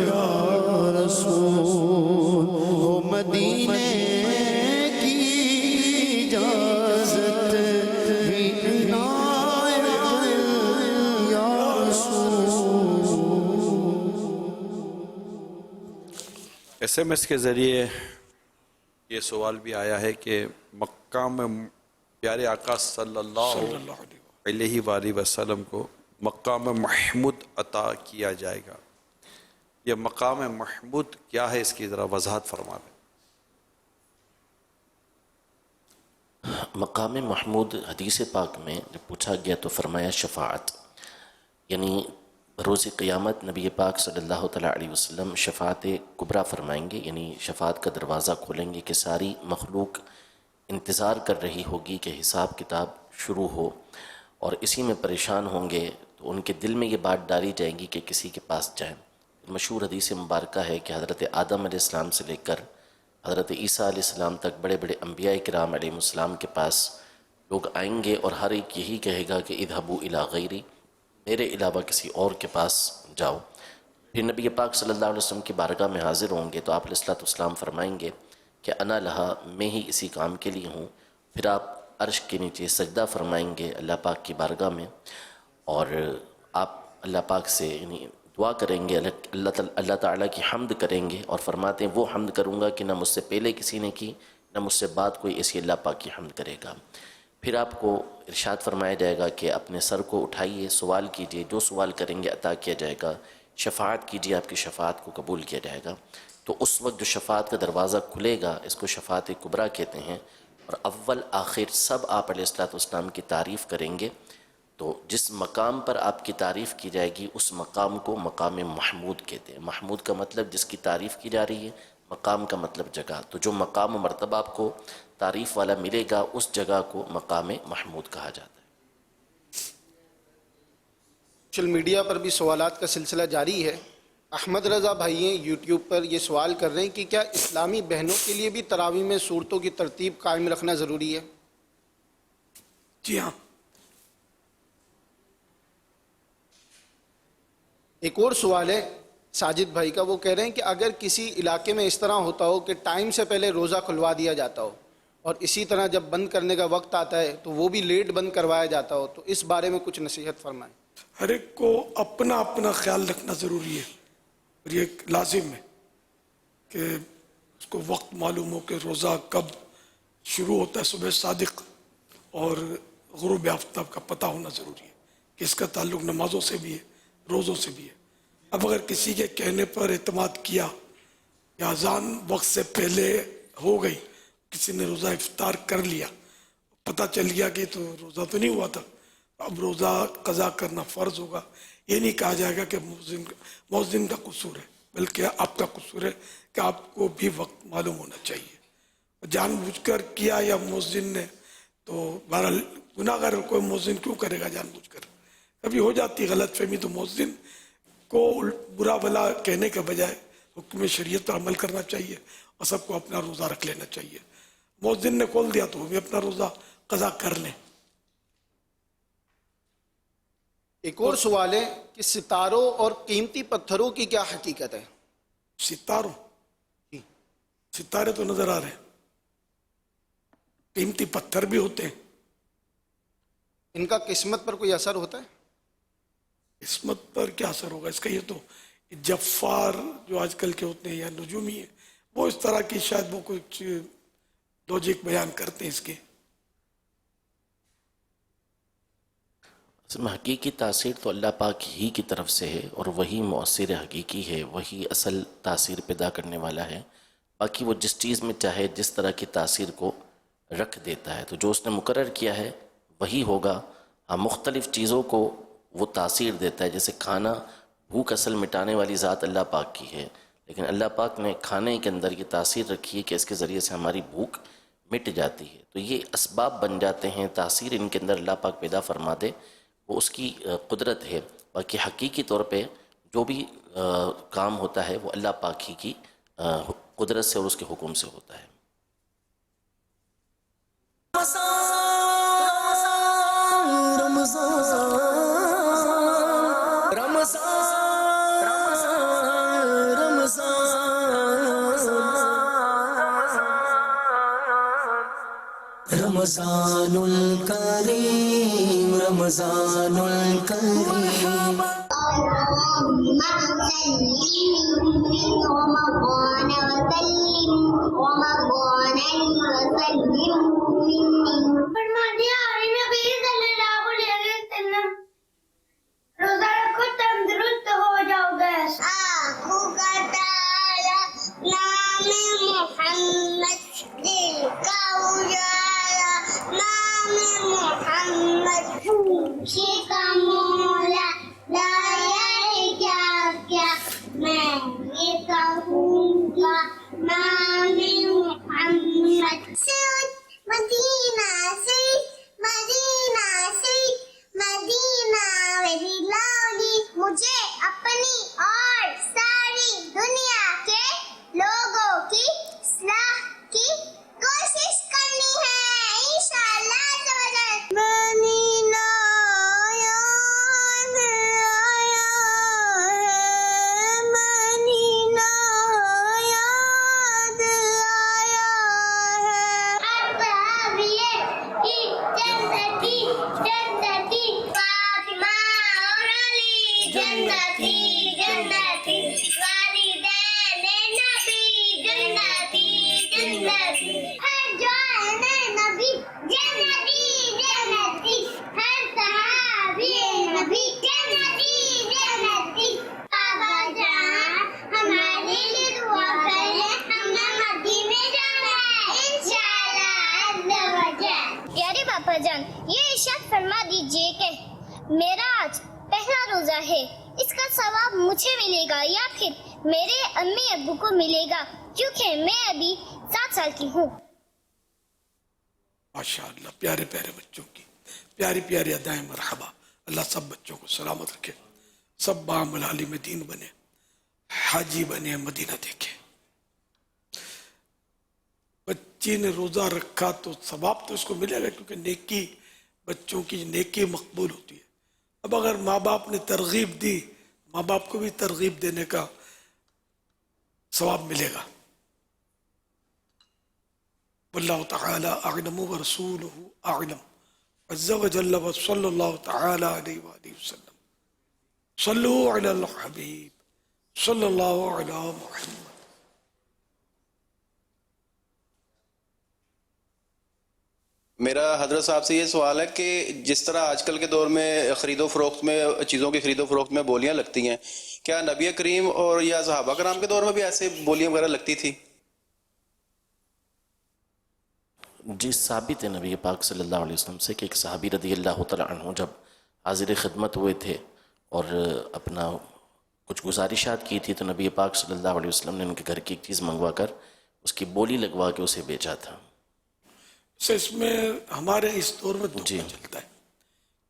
یا رسول ہو مدینے کی اجازت ہی عنایت یا رسول.
SMS کے ذریعے یہ سوال بھی آیا ہے کہ مقام پیارے آقا صلی اللہ علیہ وآلہ وسلم کو مقام محمود عطا کیا جائے گا. یہ مقام محمود کیا ہے، اس کی ذرا وضاحت فرما دیں.
مقام محمود حدیث پاک میں جب پوچھا گیا تو فرمایا شفاعت، یعنی روز قیامت نبی پاک صلی اللہ تعالیٰ علیہ وسلم شفاعت کبریٰ فرمائیں گے، یعنی شفاعت کا دروازہ کھولیں گے کہ ساری مخلوق انتظار کر رہی ہوگی کہ حساب کتاب شروع ہو، اور اسی میں پریشان ہوں گے. تو ان کے دل میں یہ بات ڈالی جائے گی کہ کسی کے پاس جائیں. مشہور حدیث مبارکہ ہے کہ حضرت آدم علیہ السلام سے لے کر حضرت عیسیٰ علیہ السلام تک بڑے بڑے انبیاء کرام علیہ السلام کے پاس لوگ آئیں گے، اور ہر ایک یہی کہے گا کہ اذهبوا الی غیری، میرے علاوہ کسی اور کے پاس جاؤ. پھر نبی پاک صلی اللہ علیہ وسلم کی بارگاہ میں حاضر ہوں گے تو آپ علیہ السلام فرمائیں گے کہ انا لہا، میں ہی اسی کام کے لیے ہوں. پھر آپ عرش کے نیچے سجدہ فرمائیں گے اللہ پاک کی بارگاہ میں، اور آپ اللہ پاک سے یعنی دعا کریں گے، اللہ تعالیٰ کی حمد کریں گے، اور فرماتے ہیں وہ حمد کروں گا کہ نہ مجھ سے پہلے کسی نے کی نہ مجھ سے بعد کوئی ایسی اللہ پاک کی حمد کرے گا. پھر آپ کو ارشاد فرمایا جائے گا کہ اپنے سر کو اٹھائیے، سوال کیجئے، جو سوال کریں گے عطا کیا جائے گا. شفاعت کیجئے، آپ کی شفاعت کو قبول کیا جائے گا. تو اس وقت جو شفاعت کا دروازہ کھلے گا اس کو شفاعت کبریٰ کہتے ہیں، اور اول آخر سب آپ علیہ السلام کی تعریف کریں گے. تو جس مقام پر آپ کی تعریف کی جائے گی اس مقام کو مقام محمود کہتے ہیں. محمود کا مطلب جس کی تعریف کی جا رہی ہے، مقام کا مطلب جگہ. تو جو مقام و مرتبہ آپ کو تعریف والا ملے گا اس جگہ کو مقام محمود کہا جاتا ہے.
سوشل میڈیا پر بھی سوالات کا سلسلہ جاری ہے. احمد رضا بھائی یوٹیوب پر یہ سوال کر رہے ہیں کہ کیا اسلامی بہنوں کے لیے بھی تراویح میں صورتوں کی ترتیب قائم رکھنا ضروری ہے؟
جی ہاں.
ایک اور سوال ہے ساجد بھائی کا، وہ کہہ رہے ہیں کہ اگر کسی علاقے میں اس طرح ہوتا ہو کہ ٹائم سے پہلے روزہ کھلوا دیا جاتا ہو، اور اسی طرح جب بند کرنے کا وقت آتا ہے تو وہ بھی لیٹ بند کروایا جاتا ہو، تو اس بارے میں کچھ نصیحت فرمائیں.
ہر ایک کو اپنا اپنا خیال رکھنا ضروری ہے، اور یہ لازم ہے کہ اس کو وقت معلوم ہو کہ روزہ کب شروع ہوتا ہے. صبح صادق اور غروب آفتاب کا پتہ ہونا ضروری ہے کہ اس کا تعلق نمازوں سے بھی ہے، روزوں سے بھی ہے. اب اگر کسی کے کہنے پر اعتماد کیا یا اذان وقت سے پہلے ہو گئی، کسی نے روزہ افطار کر لیا، پتہ چل گیا کہ تو روزہ تو نہیں ہوا تھا، اب روزہ قضا کرنا فرض ہوگا. یہ نہیں کہا جائے گا کہ مؤذن کا قصور ہے، بلکہ آپ کا قصور ہے کہ آپ کو بھی وقت معلوم ہونا چاہیے. جان بوجھ کر کیا یا مؤذن نے، تو بہرحال گناہ گار کوئی مؤذن کیوں کرے گا جان بوجھ کر؟ کبھی ہو جاتی غلط فہمی، تو مؤذن کو برا بھلا کہنے کے بجائے حکم شریعت پر عمل کرنا چاہیے اور سب کو اپنا روزہ رکھ لینا چاہیے. مؤذن نے کھول دیا تو وہ بھی اپنا روزہ قضا کر لیں.
ایک اور سوال ہے کہ ستاروں اور قیمتی پتھروں کی کیا حقیقت ہے؟
ستاروں، ستارے تو نظر آ رہے ہیں، قیمتی پتھر بھی ہوتے ہیں.
ان کا قسمت پر کوئی اثر ہوتا ہے؟
قسمت پر کیا اثر ہوگا اس کا؟ یہ تو جفار جو آج کل کے ہوتے ہیں یا نجومی ہیں، وہ اس طرح کی شاید وہ کچھ لوجک بیان کرتے ہیں اس کے.
حقیقی تاثیر تو اللہ پاک ہی کی طرف سے ہے، اور وہی مؤثر حقیقی ہے، وہی اصل تاثیر پیدا کرنے والا ہے. باقی وہ جس چیز میں چاہے جس طرح کی تاثیر کو رکھ دیتا ہے، تو جو اس نے مقرر کیا ہے وہی ہوگا. ہاں مختلف چیزوں کو وہ تاثیر دیتا ہے، جیسے کھانا، بھوک اصل مٹانے والی ذات اللہ پاک کی ہے، لیکن اللہ پاک نے کھانے کے اندر یہ تاثیر رکھی ہے کہ اس کے ذریعے سے ہماری بھوک مٹ جاتی ہے. تو یہ اسباب بن جاتے ہیں، تاثیر ان کے اندر اللہ پاک پیدا فرما دے، وہ اس کی قدرت ہے. باقی حقیقی طور پہ جو بھی کام ہوتا ہے وہ اللہ پاک ہی کی قدرت سے اور اس کے حکم سے ہوتا ہے.
رمضان
رمضان الکریم رمضان الکریم
روزہ رکھو تندرست ہو جاؤ گے. آنکھوں کا تارا نام محمد، دل کا اجالا نام محمد، پوچھے کا مولا لایا ہے کیا کیا، میں یہ کہوں گا نام محمد. مدینہ سے مدینہ سے مدینہ ویری لولی، مجھے اپنی اور ساری دنیا کے لوگوں کی اصلاح کی کوشش کرنی ہے انشاءاللہ. مدینہ یاد آیا ہے، مدینہ یاد آیا ہے. جنتی جنتی فاطمہ اور علی، جنتی جنتی والدین نبی، جنتی جنتی ہر جان نبی، جنتی جنتی ہر صحابی نبی، جنتی جنتی. بابا جان ہمارے لیے دعا کریں، ہمیں مدینے جانا ہے انشاءاللہ عز و جل. پیارے باپا جان، یہ ارشاد فرما دیجئے کہ میرا آج پہلا روزہ ہے، اس کا ثواب مجھے ملے گا یا پھر میرے امی ابو کو ملے گا، کیونکہ میں ابھی 7 سال کی ہوں.
ماشاءاللہ پیارے پیارے بچوں کی پیاری پیاری ادائیں مرحبا. اللہ سب بچوں کو سلامت رکھے، سب بعمل عالم دین بنے، حاجی بنے، مدینہ دیکھے. بچی نے روزہ رکھا تو ثواب تو اس کو ملے گا، کیونکہ نیکی بچوں کی نیکی مقبول ہوتی ہے. اب اگر ماں باپ نے ترغیب دی، ماں باپ کو بھی ترغیب دینے کا ثواب ملے گا. واللہ تعالی اعلم ورسولہ اعلم عز وجل وصلی اللہ تعالی علیہ وآلہ وسلم. صلو علی الحبیب صلی اللہ علی محمد.
میرا حضرت صاحب سے یہ سوال ہے کہ جس طرح آج کل کے دور میں خرید و فروخت میں چیزوں کی خرید و فروخت میں بولیاں لگتی ہیں، کیا نبی کریم اور یا صحابہ کرام کے دور میں بھی ایسے بولیاں وغیرہ لگتی تھی؟
جی ثابت ہے نبی پاک صلی اللہ علیہ وسلم سے کہ ایک صحابی رضی اللہ تعالیٰ عنہ جب حاضر خدمت ہوئے تھے اور اپنا کچھ گزارشات کی تھی، تو نبی پاک صلی اللہ علیہ وسلم نے ان کے گھر کی ایک چیز منگوا کر اس کی بولی لگوا کے اسے بیچا تھا.
اس میں ہمارے اس دور میں دھوکہ چلتا ہے.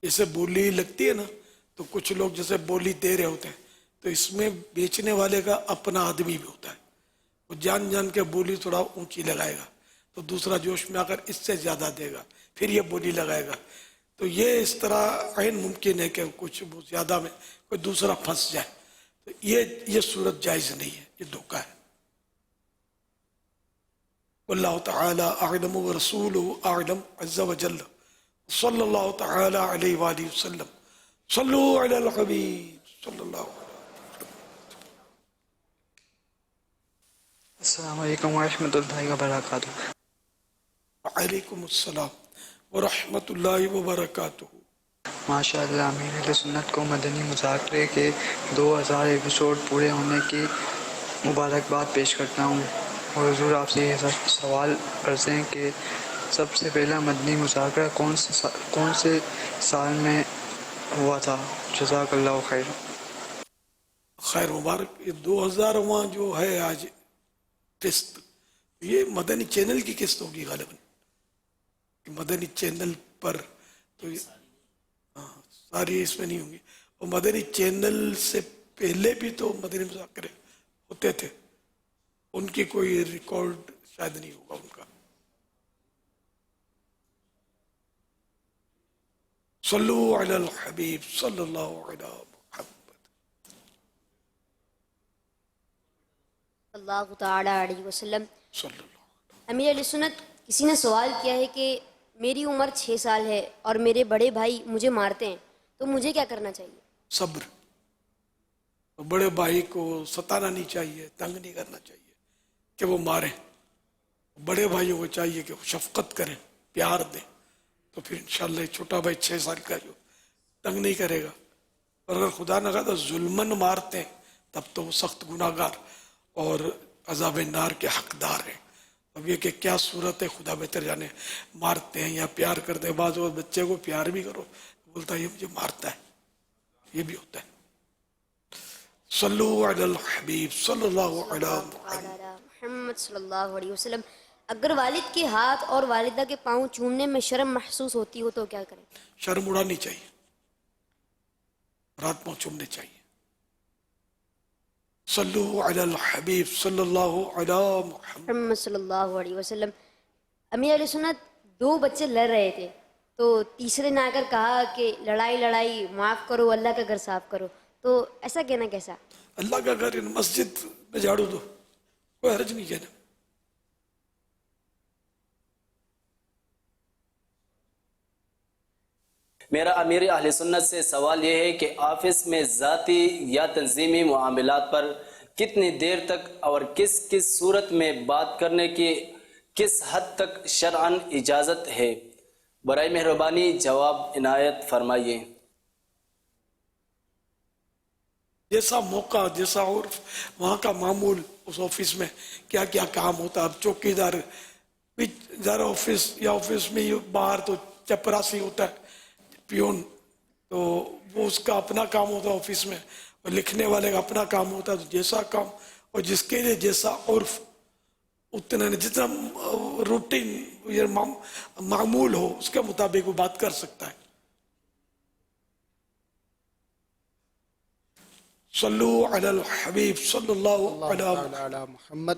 جیسے بولی لگتی ہے نا، تو کچھ لوگ جیسے بولی دے رہے ہوتے ہیں، تو اس میں بیچنے والے کا اپنا آدمی بھی ہوتا ہے، وہ جان جان کے بولی تھوڑا اونچی لگائے گا، تو دوسرا جوش میں آ کر اس سے زیادہ دے گا، پھر یہ بولی لگائے گا. تو یہ اس طرح عین ممکن ہے کہ کچھ بہت زیادہ میں کوئی دوسرا پھنس جائے. تو یہ صورت جائز نہیں ہے، یہ دھوکہ ہے. واللہ تعالی اعلم ورسولہ اعلم عز وجل صلی اللہ تعالی علیہ وآلہ وسلم. صلو علی الحبیب صلی اللہ علیہ وسلم.
السلام علیکم ورحمۃ اللہ وبرکاتہ.
وعلیکم السلام ورحمۃ اللہ وبرکاتہ.
ماشاء اللہ، امیر اہل سنت کو مدنی مذاکرے کے 2000 ایپیسوڈ پورے ہونے کی مبارکباد پیش کرتا ہوں، اور حضور آپ سے یہ سوال کرتے ہیں کہ سب سے پہلا مدنی مذاکرہ کون سے سال میں ہوا تھا؟ جزاک اللہ خیر.
خیر مبارک. یہ 2000واں جو ہے آج قسط، یہ مدنی چینل کی قسط ہوگی غالباً. مدنی چینل پر تو ساری اس میں نہیں ہوں گی. اور مدنی چینل سے پہلے بھی تو مدنی مذاکرے ہوتے تھے، ان کی کوئی ریکارڈ شاید نہیں ہوگا ان کا. صلو علی الحبیب صلی اللہ علیہ محمد.
اللہ تعالی علیہ وسلم. امیر علیہ سنت، کسی نے سوال کیا ہے کہ میری عمر 6 سال ہے اور میرے بڑے بھائی مجھے مارتے ہیں تو مجھے کیا کرنا چاہیے؟
صبر. بڑے بھائی کو ستانا نہیں چاہیے, تنگ نہیں کرنا چاہیے کہ وہ ماریں. بڑے بھائیوں کو چاہیے کہ وہ شفقت کریں, پیار دیں, تو پھر انشاءاللہ چھوٹا بھائی 6 سال کا جو تنگ نہیں کرے گا. اور اگر خدا نہ خواستہ ظلمن مارتے ہیں تب تو وہ سخت گناہ گار اور عذاب نار کے حقدار ہیں. اب یہ کہ کیا صورت ہے خدا بہتر جانے, مارتے ہیں یا پیار کرتے ہیں. بعض اور بچے کو پیار بھی کرو, بولتا ہے یہ مجھے مارتا ہے, یہ بھی ہوتا ہے. صلو علی الحبیب صلی اللہ علیہ
محمد صلی اللہ علیہ وسلم. اگر والد کے ہاتھ اور والدہ کے پاؤں چومنے میں شرم محسوس ہوتی ہو تو کیا کریں؟
شرم اڑانی چاہیے, رات پاؤں چومنے چاہیے. صلو علی الحبیب صلی اللہ علی
محمد صلی اللہ علیہ وسلم. امیر علیہ سنت 2 بچے لڑ رہے تھے تو تیسرے نے آ کر کہا کہ لڑائی معاف کرو, اللہ کا گھر صاف کرو. تو ایسا کہنا کیسا؟
اللہ کا گھر مسجد میں جھاڑو دو, کوئی حرج نہیں کہنا.
میرا امیر اہل سنت سے سوال یہ ہے کہ آفس میں ذاتی یا تنظیمی معاملات پر کتنی دیر تک اور کس کس صورت میں بات کرنے کی کس حد تک شرعاً اجازت ہے؟ برائے مہربانی جواب عنایت فرمائیے.
جیسا موقع, جیسا عرف, وہاں کا معمول, اس آفس میں کیا کیا کام ہوتا ہے. اب چوکی دار آفس یا آفس میں باہر تو چپراسی ہوتا ہے, پیون, تو وہ اس کا اپنا کام ہوتا ہے آفس میں, اور لکھنے والے کا اپنا کام ہوتا ہے. تو جیسا کام اور جس کے لیے جیسا عرف, اتنا جتنا روٹین معمول ہو اس کے مطابق وہ بات کر سکتا ہے. صلو علی الحبیب صلی اللہ علی
محمد.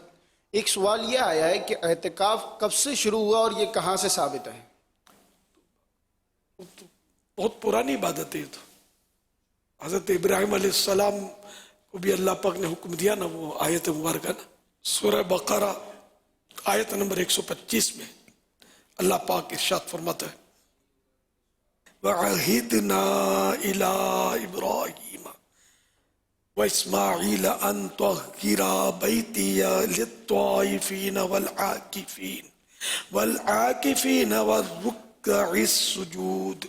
ایک سوال یہ آیا ہے کہ اعتکاف کب سے شروع ہوا اور یہ کہاں سے ثابت ہے؟
بہت پرانی عبادت ہے. تو حضرت ابراہیم علیہ السلام کو بھی اللہ پاک نے حکم دیا نا, وہ آیت مبارکہ نا, سورہ بقرہ آیت نمبر 125 میں اللہ پاک ارشاد فرماتا ہے, وَعَهِدْنَا إِلَىٰ إِبْرَاهِيمَ وَإِسْمَاعِيلَ أَن طَهِّرَا بَيْتِيَ لِلطَّائِفِينَ وَالْعَاكِفِينَ وَالرُّكَّعِ السُّجُودِ.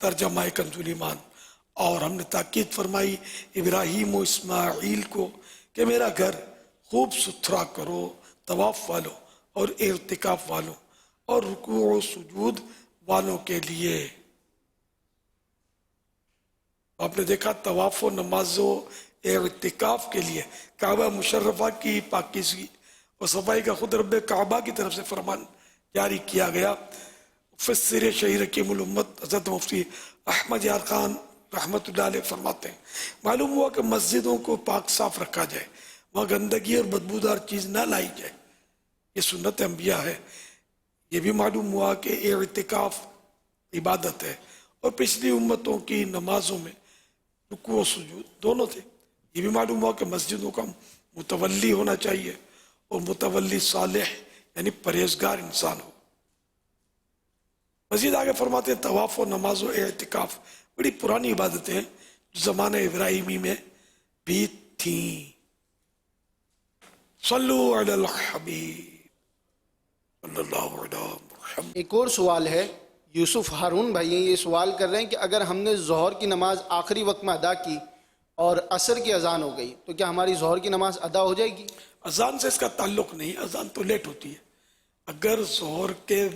ترجمہ کنزُ ایمان. اور ہم نے تاکید فرمائی ابراہیم و اسماعیل کو کہ میرا گھر خوب ستھرا کرو طواف والوں اور اعتکاف والوں اور رکوع و سجود والوں کے لیے. آپ نے دیکھا طواف و نماز و اعتکاف کے لیے کعبہ مشرفہ کی پاکیزگی اور صفائی کا خود رب کعبہ کی طرف سے فرمان جاری کیا گیا. مفسر شہیر حکیم الامت حضرت مفتی احمد یار خان رحمت اللہ علیہ فرماتے ہیں, معلوم ہوا کہ مسجدوں کو پاک صاف رکھا جائے, وہاں گندگی اور بدبودار چیز نہ لائی جائے, یہ سنت انبیاء ہے. یہ بھی معلوم ہوا کہ اعتکاف عبادت ہے, اور پچھلی امتوں کی نمازوں میں رکوع و سجود دونوں تھے. یہ بھی معلوم ہوا کہ مسجدوں کا متولی ہونا چاہیے, اور متولی صالح یعنی پرہیزگار انسان ہو. مزید آگے فرماتے ہیں طواف و نماز و اعتکاف بڑی پرانی عبادتیں ہیں جو زمانہ ابراہیمی میں بھی تھیں. صلو علی الحبیب صلی اللہ علیہ وسلم.
ایک اور سوال ہے, یوسف ہارون بھائی یہ سوال کر رہے ہیں کہ اگر ہم نے ظہر کی نماز آخری وقت میں ادا کی اور عصر کی اذان ہو گئی تو کیا ہماری ظہر کی نماز ادا ہو جائے گی؟
اذان سے اس کا تعلق نہیں, اذان تو لیٹ ہوتی ہے. اگر ظہر کے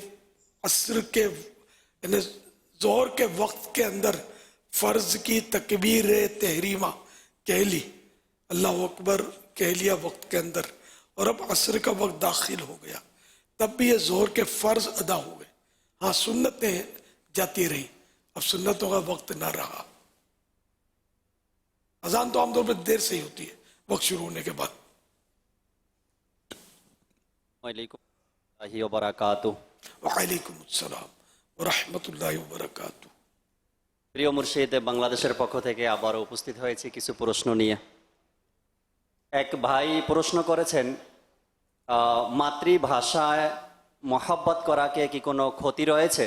عصر کے یعنی ظہر کے وقت کے اندر فرض کی تکبیر تحریمہ کہہ لی, اللہ اکبر کہہ لیا وقت کے اندر, اور اب عصر کا وقت داخل ہو گیا, تب بھی یہ ظہر کے فرض ادا ہو گئے. ہاں سنتیں جاتی رہیں, اب سنتوں کا وقت نہ رہا. اذان تو عام طور پر دیر سے ہی ہوتی ہے وقت شروع ہونے کے بعد.
وعلیکم اللہ وبرکاتہ.
وعلیکم السلام ورحمۃ اللہ وبرکاتہ.
প্রিয় মুর্শিদ, বাংলাদেশের পক্ষ থেকে আবারও উপস্থিত হয়েছি কিছু প্রশ্ন নিয়ে. এক ভাই প্রশ্ন করেছেন, মাতৃভাষায় মোহাব্বত করাকে কি কোনো ক্ষতি রয়েছে?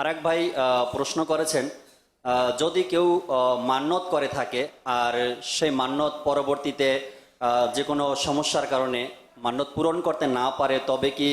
আরেক ভাই প্রশ্ন করেছেন, যদি কেউ মান্যত করে থাকে আর সেই মান্যত পরবর্তীতে যে কোনো সমস্যার কারণে মান্যত পূরণ করতে না পারে, তবে কি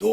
2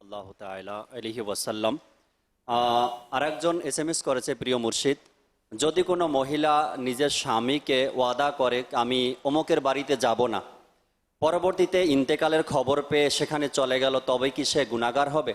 আল্লাহু তাআলা আলাইহি ওয়াসাল্লাম। আরেকজন এসএমএস করেছে, প্রিয় মুর্শিদ, যদি কোনো মহিলা নিজের স্বামীকে ওয়াদা করে আমি অমুকের বাড়িতে যাব না, পরবর্তীতে ইন্তেকালের খবর পেয়ে সেখানে চলে গেল, তবে কি সে গুনাহগার হবে?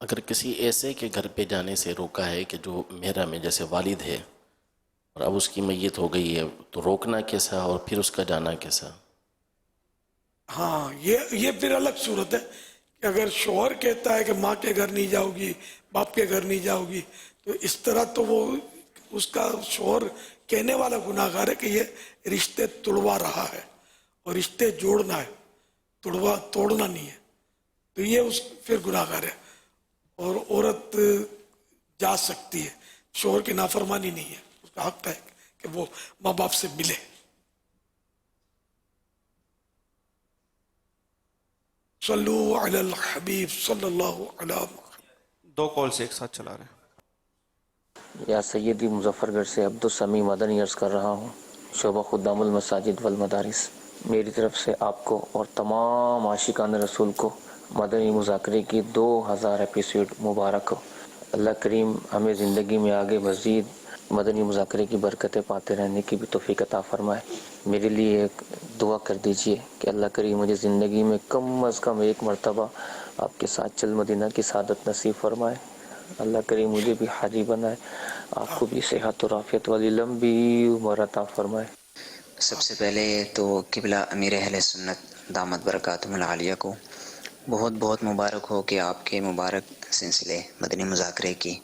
اگر کسی ایسے کے گھر پہ جانے سے روکا ہے کہ جو میرا میں جیسے والد ہے اور اب اس کی میت ہو گئی ہے تو روکنا کیسا اور پھر اس کا جانا کیسا؟
ہاں یہ پھر الگ صورت ہے کہ اگر شوہر کہتا ہے کہ ماں کے گھر نہیں جاؤ گی، باپ کے گھر نہیں جاؤ گی، تو اس طرح تو وہ اس کا شوہر کہنے والا گناہ گار ہے کہ یہ رشتے توڑوا رہا ہے، اور رشتے جوڑنا ہے، توڑنا نہیں ہے، تو یہ اس پھر گناہ گار ہے. اور عورت جا سکتی ہے، شوہر کی نافرمانی نہیں ہے، اس کا حق ہے کہ وہ ماں باپ سے ملے. صلو علی الحبیب صلی اللہ علیہ وسلم.
2 کالز ایک ساتھ چلا رہے ہیں.
یا سیدی مظفر گڑھ سے عبدالسمیع مدنی عرض کر رہا ہوں، شعبہ خدام المساجد والمدارس. میری طرف سے آپ کو اور تمام عاشقان رسول کو مدنی مذاکرے کی 2000 ایپیسوڈ مبارک ہو. اللہ کریم ہمیں زندگی میں آگے مزید مدنی مذاکرے کی برکتیں پاتے رہنے کی بھی توفیق عطا فرمائے. میرے لیے ایک دعا کر دیجئے کہ اللہ کریم مجھے زندگی میں کم از کم ایک مرتبہ آپ کے ساتھ چل مدینہ کی سعادت نصیب فرمائے. اللہ کریم مجھے بھی حاجی بنائے، آپ کو بھی صحت اور عافیت والی لمبی عمر عطا فرمائے.
سب سے پہلے تو قبلہ امیر اہل سنت دامت برکاتہم العالیہ کو بہت بہت مبارک ہو کہ آپ کے مبارک سلسلے مدنی مذاکرے کی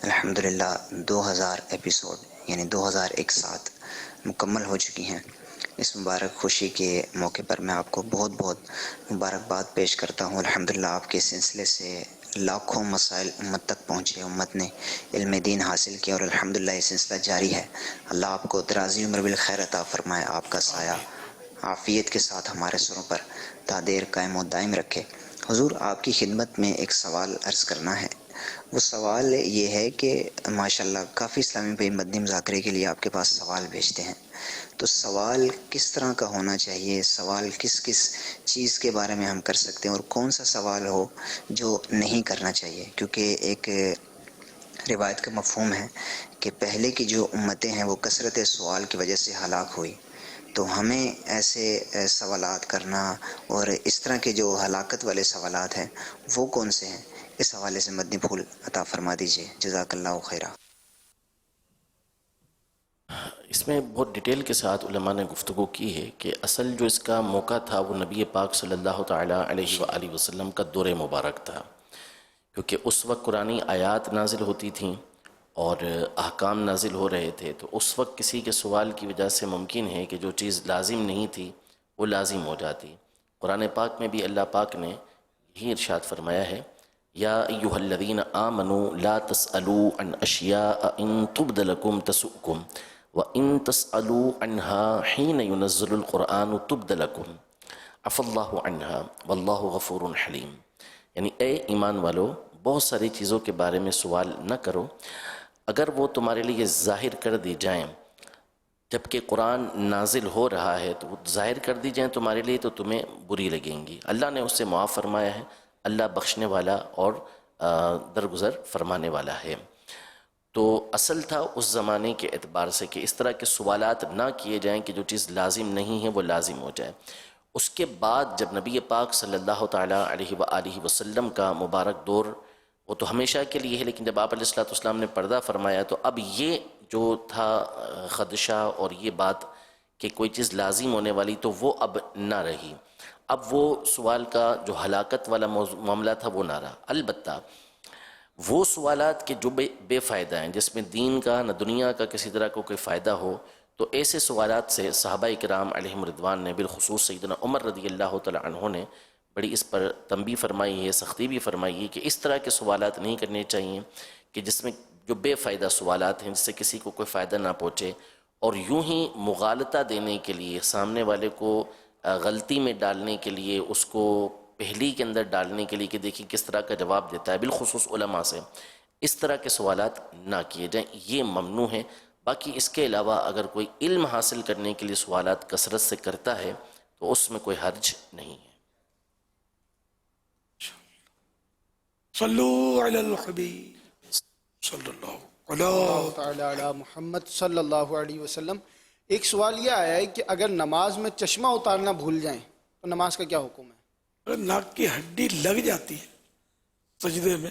الحمدللہ 2000 ایپیسوڈ یعنی 2001 ساتھ مکمل ہو چکی ہیں. اس مبارک خوشی کے موقع پر میں آپ کو بہت بہت مبارکباد پیش کرتا ہوں. الحمدللہ آپ کے سلسلے سے لاکھوں مسائل امت تک پہنچے، امت نے علم دین حاصل کیا، اور الحمدللہ یہ سلسلہ جاری ہے. اللہ آپ کو درازی عمر بالخیر عطا فرمائے، آپ کا سایہ عافیت کے ساتھ ہمارے سروں پر تا دیر قائم و دائم رکھے. حضور آپ کی خدمت میں ایک سوال عرض کرنا ہے. وہ سوال یہ ہے کہ ماشاءاللہ کافی اسلامی بھائی مدنی مذاکرے کے لیے آپ کے پاس سوال بھیجتے ہیں، تو سوال کس طرح کا ہونا چاہیے؟ سوال کس چیز کے بارے میں ہم کر سکتے ہیں، اور کون سا سوال ہو جو نہیں کرنا چاہیے؟ کیونکہ ایک روایت کا مفہوم ہے کہ پہلے کی جو امتیں ہیں وہ کثرت سوال کی وجہ سے ہلاک ہوئی، تو ہمیں ایسے سوالات کرنا اور اس طرح کے جو ہلاکت والے سوالات ہیں وہ کون سے ہیں؟ اس حوالے سے مدنی پھول عطا فرما دیجئے، جزاک اللہ خیرہ.
اس میں بہت ڈیٹیل کے ساتھ علماء نے گفتگو کی ہے کہ اصل جو اس کا موقع تھا وہ نبی پاک صلی اللہ تعالیٰ علیہ وآلہ وسلم کا دور مبارک تھا، کیونکہ اس وقت قرآنی آیات نازل ہوتی تھیں اور احکام نازل ہو رہے تھے. تو اس وقت کسی کے سوال کی وجہ سے ممکن ہے کہ جو چیز لازم نہیں تھی وہ لازم ہو جاتی. قرآن پاک میں بھی اللہ پاک نے یہی ارشاد فرمایا ہے، یا ایہا الذین آمنوا لا تسألوا عن اشیاء ان تبد لکم تسؤکم وَإِن تَسْأَلُوا عَنْهَا حِينَ يُنَزِّلُ الْقُرْآنُ تُبْدَ لَكُمْ عَفَى اللَّهُ عَنْهَا وَاللَّهُ غَفُورٌ حَلِيمٌ. یعنی اے ایمان والو، بہت ساری چیزوں کے بارے میں سوال نہ کرو اگر وہ تمہارے لیے ظاہر کر دی جائیں. جبکہ قرآن نازل ہو رہا ہے تو وہ ظاہر کر دی جائیں تمہارے لیے تو تمہیں بری لگیں گی. اللہ نے اس سے معاف فرمایا ہے، اللہ بخشنے والا اور درگزر فرمانے والا ہے. تو اصل تھا اس زمانے کے اعتبار سے کہ اس طرح کے سوالات نہ کیے جائیں کہ جو چیز لازم نہیں ہے وہ لازم ہو جائے. اس کے بعد جب نبی پاک صلی اللہ تعالیٰ علیہ وآلہ وسلم کا مبارک دور وہ تو ہمیشہ کے لیے ہے، لیکن جب آپ علیہ السلام نے پردہ فرمایا تو اب یہ جو تھا خدشہ اور یہ بات کہ کوئی چیز لازم ہونے والی تو وہ اب نہ رہی. اب وہ سوال کا جو ہلاکت والا معاملہ تھا وہ نہ رہا. البتہ وہ سوالات کے جو بے فائدہ ہیں، جس میں دین کا نہ دنیا کا کسی طرح کو کوئی فائدہ ہو، تو ایسے سوالات سے صحابہ کرام علیہم رضوان نے، بالخصوص سیدنا عمر رضی اللہ تعالی عنہ نے بڑی اس پر تنبیہ فرمائی ہے، سختی بھی فرمائی ہے کہ اس طرح کے سوالات نہیں کرنے چاہیے کہ جس میں جو بے فائدہ سوالات ہیں جس سے کسی کو کوئی فائدہ نہ پہنچے، اور یوں ہی مغالطہ دینے کے لیے، سامنے والے کو غلطی میں ڈالنے کے لیے، اس کو پہلی کے اندر ڈالنے کے لیے کہ دیکھیں کس طرح کا جواب دیتا ہے، بالخصوص علماء سے اس طرح کے سوالات نہ کیے جائیں، یہ ممنوع ہے. باقی اس کے علاوہ اگر کوئی علم حاصل کرنے کے لیے سوالات کثرت سے کرتا ہے تو اس میں کوئی حرج نہیں ہے.
صلو علی الحبیب صلی اللہ
تعالی علی محمد صلی اللہ علیہ وسلم. ایک سوال یہ آیا ہے کہ اگر نماز میں چشمہ اتارنا بھول جائیں تو نماز کا کیا حکم ہے؟
اگر ناک کی ہڈی لگ جاتی ہے سجدے میں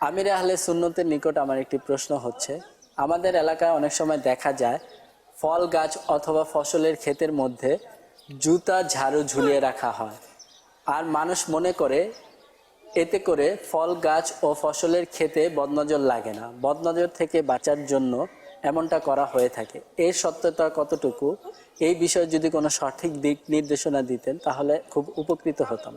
আমির আহলে সুন্নতের নিকট আমার একটি প্রশ্ন হচ্ছে, আমাদের এলাকায় অনেক সময় দেখা যায় ফল গাছ অথবা ফসলের ক্ষেতের মধ্যে জুতা ঝাড়ু ঝুলিয়ে রাখা হয়, আর মানুষ মনে করে এতে করে ফল গাছ ও ফসলের ক্ষেতে বদনজর লাগে না। বদনজর থেকে বাঁচার জন্য এমনটা করা হয়ে থাকে, এর সত্যতা কতটুকু? এই বিষয়ে যদি কোনো সঠিক দিক নির্দেশনা দিতেন তাহলে খুব উপকৃত হতাম।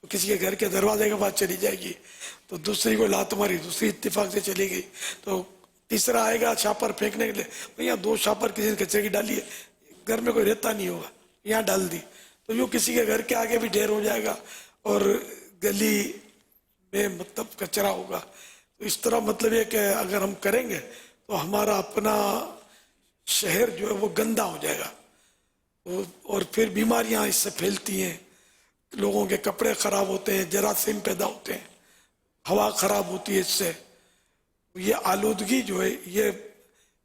تو کسی کے گھر کے دروازے کے بعد چلی جائے گی, تو دوسری کو لات ماری, دوسری اتفاق سے چلی گئی, تو تیسرا آئے گا شاپر پھینکنے کے لیے, یہاں 2 شاپر کسی نے کچرے کی ڈالی ہے, گھر میں کوئی رہتا نہیں ہوگا, یہاں ڈال دی, تو یوں کسی کے گھر کے آگے بھی ڈھیر ہو جائے گا اور گلی میں مطلب کچرا ہوگا. تو اس طرح مطلب یہ کہ اگر ہم کریں گے تو ہمارا اپنا شہر جو ہے وہ گندا ہو جائے گا, اور پھر بیماریاں اس سے پھیلتی ہیں, لوگوں کے کپڑے خراب ہوتے ہیں, جراثیم پیدا ہوتے ہیں, ہوا خراب ہوتی ہے اس سے. یہ آلودگی جو ہے یہ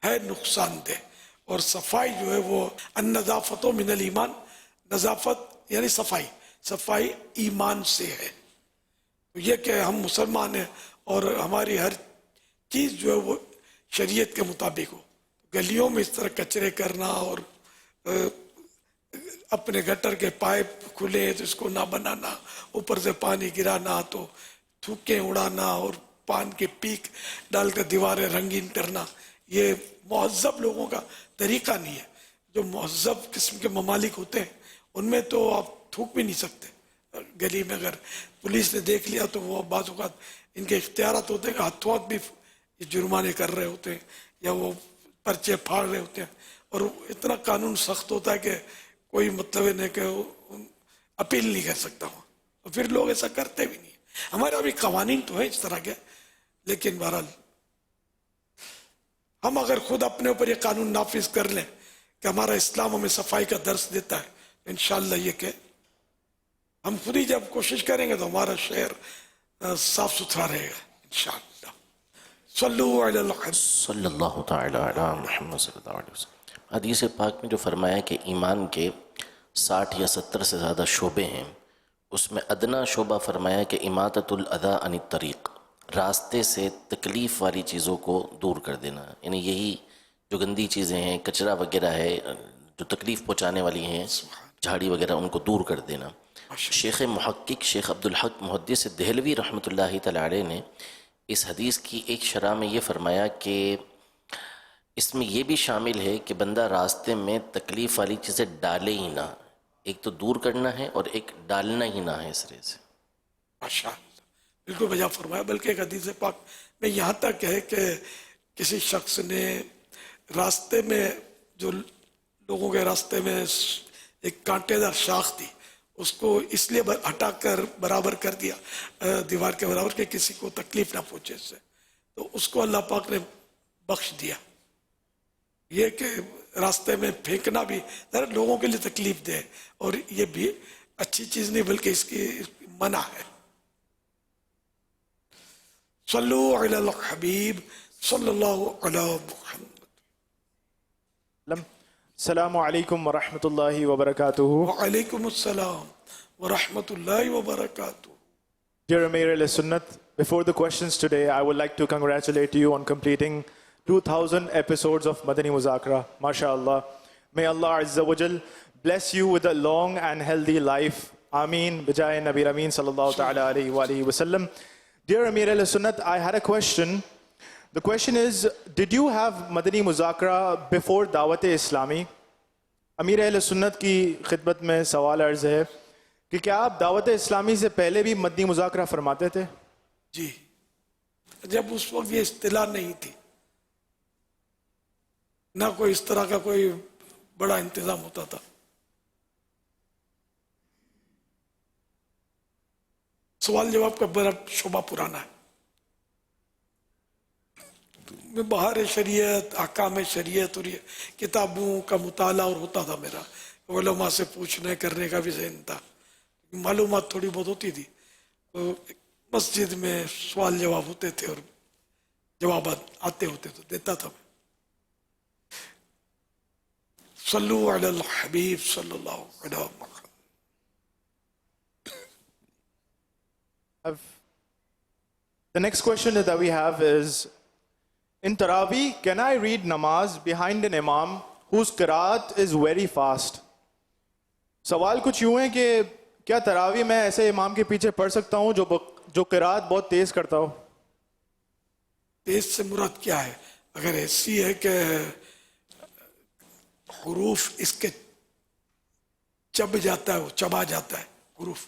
ہے نقصان دہ, اور صفائی جو ہے وہ النظافت من الایمان, نظافت یعنی صفائی, صفائی ایمان سے ہے. تو یہ کہ ہم مسلمان ہیں اور ہماری ہر چیز جو ہے وہ شریعت کے مطابق ہو. گلیوں میں اس طرح کچرے کرنا اور اپنے گٹر کے پائپ کھلے تو اس کو نہ بنانا, اوپر سے پانی گرانا, تو تھوکیں اڑانا اور پان کے پیک ڈال کر دیواریں رنگین کرنا, یہ مہذب لوگوں کا طریقہ نہیں ہے. جو مہذب قسم کے ممالک ہوتے ہیں ان میں تو آپ تھوک بھی نہیں سکتے گلی میں. اگر پولیس نے دیکھ لیا تو وہ بعض اوقات ان کے اختیارات ہوتے ہیں کہ ہاتھوں ہاتھ بھی جرمانے کر رہے ہوتے ہیں یا وہ پرچے پھاڑ رہے ہوتے ہیں, اور اتنا قانون سخت ہوتا ہے کہ کوئی مطلب نہیں کہ اپیل نہیں کر سکتا ہوں, تو پھر لوگ ایسا کرتے بھی نہیں. ہمارے ابھی قوانین تو ہے اس طرح کے, لیکن بہرحال ہم اگر خود اپنے اوپر یہ قانون نافذ کر لیں کہ ہمارا اسلام ہمیں صفائی کا درس دیتا ہے, انشاءاللہ یہ کہ ہم خود ہی جب کوشش کریں گے تو ہمارا شہر صاف ستھرا رہے گا انشاءاللہ. صلو علی الحبیب
صلی اللہ تعالی علی محمد صلی اللہ علیہ وسلم. حدیث پاک میں جو فرمایا کہ ایمان کے 60 یا 70 سے زیادہ شعبے ہیں, اس میں ادنا شعبہ فرمایا کہ اماطۃ الاذی عن الطریق, راستے سے تکلیف والی چیزوں کو دور کر دینا, یعنی یہی جو گندی چیزیں ہیں, کچرا وغیرہ ہے جو تکلیف پہنچانے والی ہیں, جھاڑی وغیرہ, ان کو دور کر دینا. شیخ محقق شیخ عبدالحق محدث دہلوی رحمۃ اللہ تعالی علیہ نے اس حدیث کی ایک شرح میں یہ فرمایا کہ اس میں یہ بھی شامل ہے کہ بندہ راستے میں تکلیف والی چیزیں ڈالے ہی نہ, ایک تو دور کرنا ہے اور ایک ڈالنا ہی نہ ہے اس طرح سے.
ماشاءاللہ بالکل بجا فرمایا. بلکہ ایک حدیث پاک میں یہاں تک ہے کہ کسی شخص نے راستے میں, جو لوگوں کے راستے میں ایک کانٹے دار شاخ تھی, اس کو اس لیے ہٹا کر برابر کر دیا دیوار کے برابر کہ کسی کو تکلیف نہ پہنچے اس سے, تو اس کو اللہ پاک نے بخش دیا. یہ کہ راستے میں پھینکنا بھی لوگوں کے لیے تکلیف دے, اور یہ بھی اچھی چیز نہیں بلکہ اس کی منع ہے. صلو علی الحبیب صلی اللہ علی محمد.
السلام علیکم ورحمۃ اللہ وبرکاتہ.
وعلیکم السلام ورحمۃ اللہ وبرکاتہ.
Dear Amir al-Sunnat, before the questions today, I would like to congratulate you on completing 2000 episodes of Madani Muzakara. MashaAllah. May Allah Azza wa Jal bless you with a long and healthy life. Ameen. Bijay Nabi Ameen sallallahu ta'ala alayhi wa alihi wa sallam. Dear Amir al-Sunnat, I had a question. The question is, did you have Madani Muzakara before Dawat-e-Islami? امیر اہل سنت کی خدمت میں سوال عرض ہے کہ کیا آپ دعوت اسلامی سے پہلے بھی مدنی مذاکرہ فرماتے تھے؟
جی, جب اس وقت یہ اصطلاح نہیں تھی, نہ کوئی اس طرح کا کوئی بڑا انتظام ہوتا تھا. سوال جواب کا بڑا شعبہ پرانا ہے. بہار شریعت, احکام شریعت اور یہ کتابوں کا مطالعہ اور ہوتا تھا میرا, علماء سے پوچھنے کرنے کا بھی ذہن تھا, معلومات تھوڑی بہت ہوتی تھی, تو مسجد میں سوال جواب ہوتے تھے اور جوابات آتے ہوتے تو دیتا تھا. صلو علی الحبیب صلی اللہ علیہ وسلم.
The next question that we have is, in Taraweeh, can I read namaz behind an imam whose qiraat is very fast? سوال کچھ یوں ہے کہ کیا تراویح میں ایسے امام کے پیچھے پڑھ سکتا ہوں جو قراءت بہت تیز کرتا ہو؟
تیز سے مراد کیا ہے؟ اگر ایسی ہے کہ حروف اس کے چب جاتا ہے, وہ چبا جاتا ہے, حروف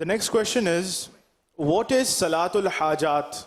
The next question is, what is Salatul Hajat?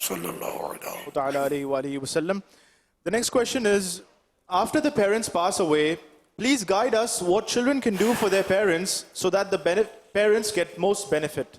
sallallahu
alaihi wasallam. The next question is, after the parents pass away, please guide us what children can do for their parents so that the parents get most benefit.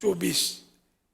24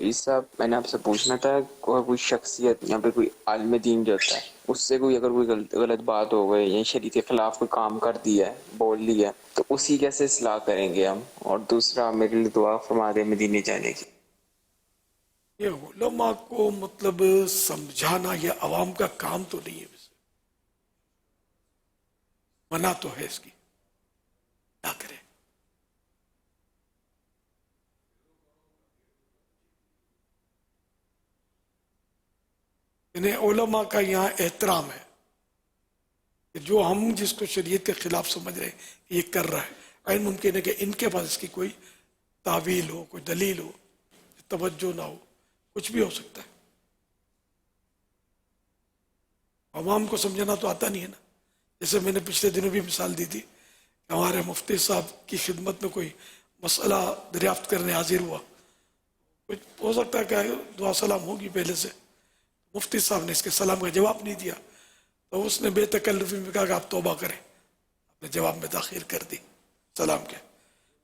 اس صاحب میں نے آپ سے پوچھنا تھا کوئی شخصیت یہاں پہ کوئی عالم دین جو ہوتا ہے اس سے کوئی اگر کوئی غلط بات ہو گئی یا شریعت کے خلاف کوئی کام کر دیا ہے بول دیا تو اس کی کیسے اصلاح کریں گے ہم؟ اور دوسرا میرے لیے دعا فرما دیں مدینے جانے کی.
یہ علماء کو مطلب سمجھانا یہ عوام کا کام تو نہیں ہے، ویسے منع تو ہے اس کی نہ کرے. انہیں علماء کا یہاں احترام ہے کہ جو ہم جس کو شریعت کے خلاف سمجھ رہے ہیں یہ کر رہا ہے، عین ممکن ہے کہ ان کے پاس اس کی کوئی تعویل ہو، کوئی دلیل ہو، توجہ نہ ہو، کچھ بھی ہو سکتا ہے. عوام کو سمجھنا تو آتا نہیں ہے نا. جیسے میں نے پچھلے دنوں بھی مثال دی تھی کہ ہمارے مفتی صاحب کی خدمت میں کوئی مسئلہ دریافت کرنے حاضر ہوا، کچھ ہو سکتا ہے کہ دعا سلام ہوگی پہلے سے، مفتی صاحب نے اس کے سلام کا جواب نہیں دیا تو اس نے بے تکلفی میں کہا کہ آپ توبہ کریں، آپ نے جواب میں تاخیر کر دی سلام کے.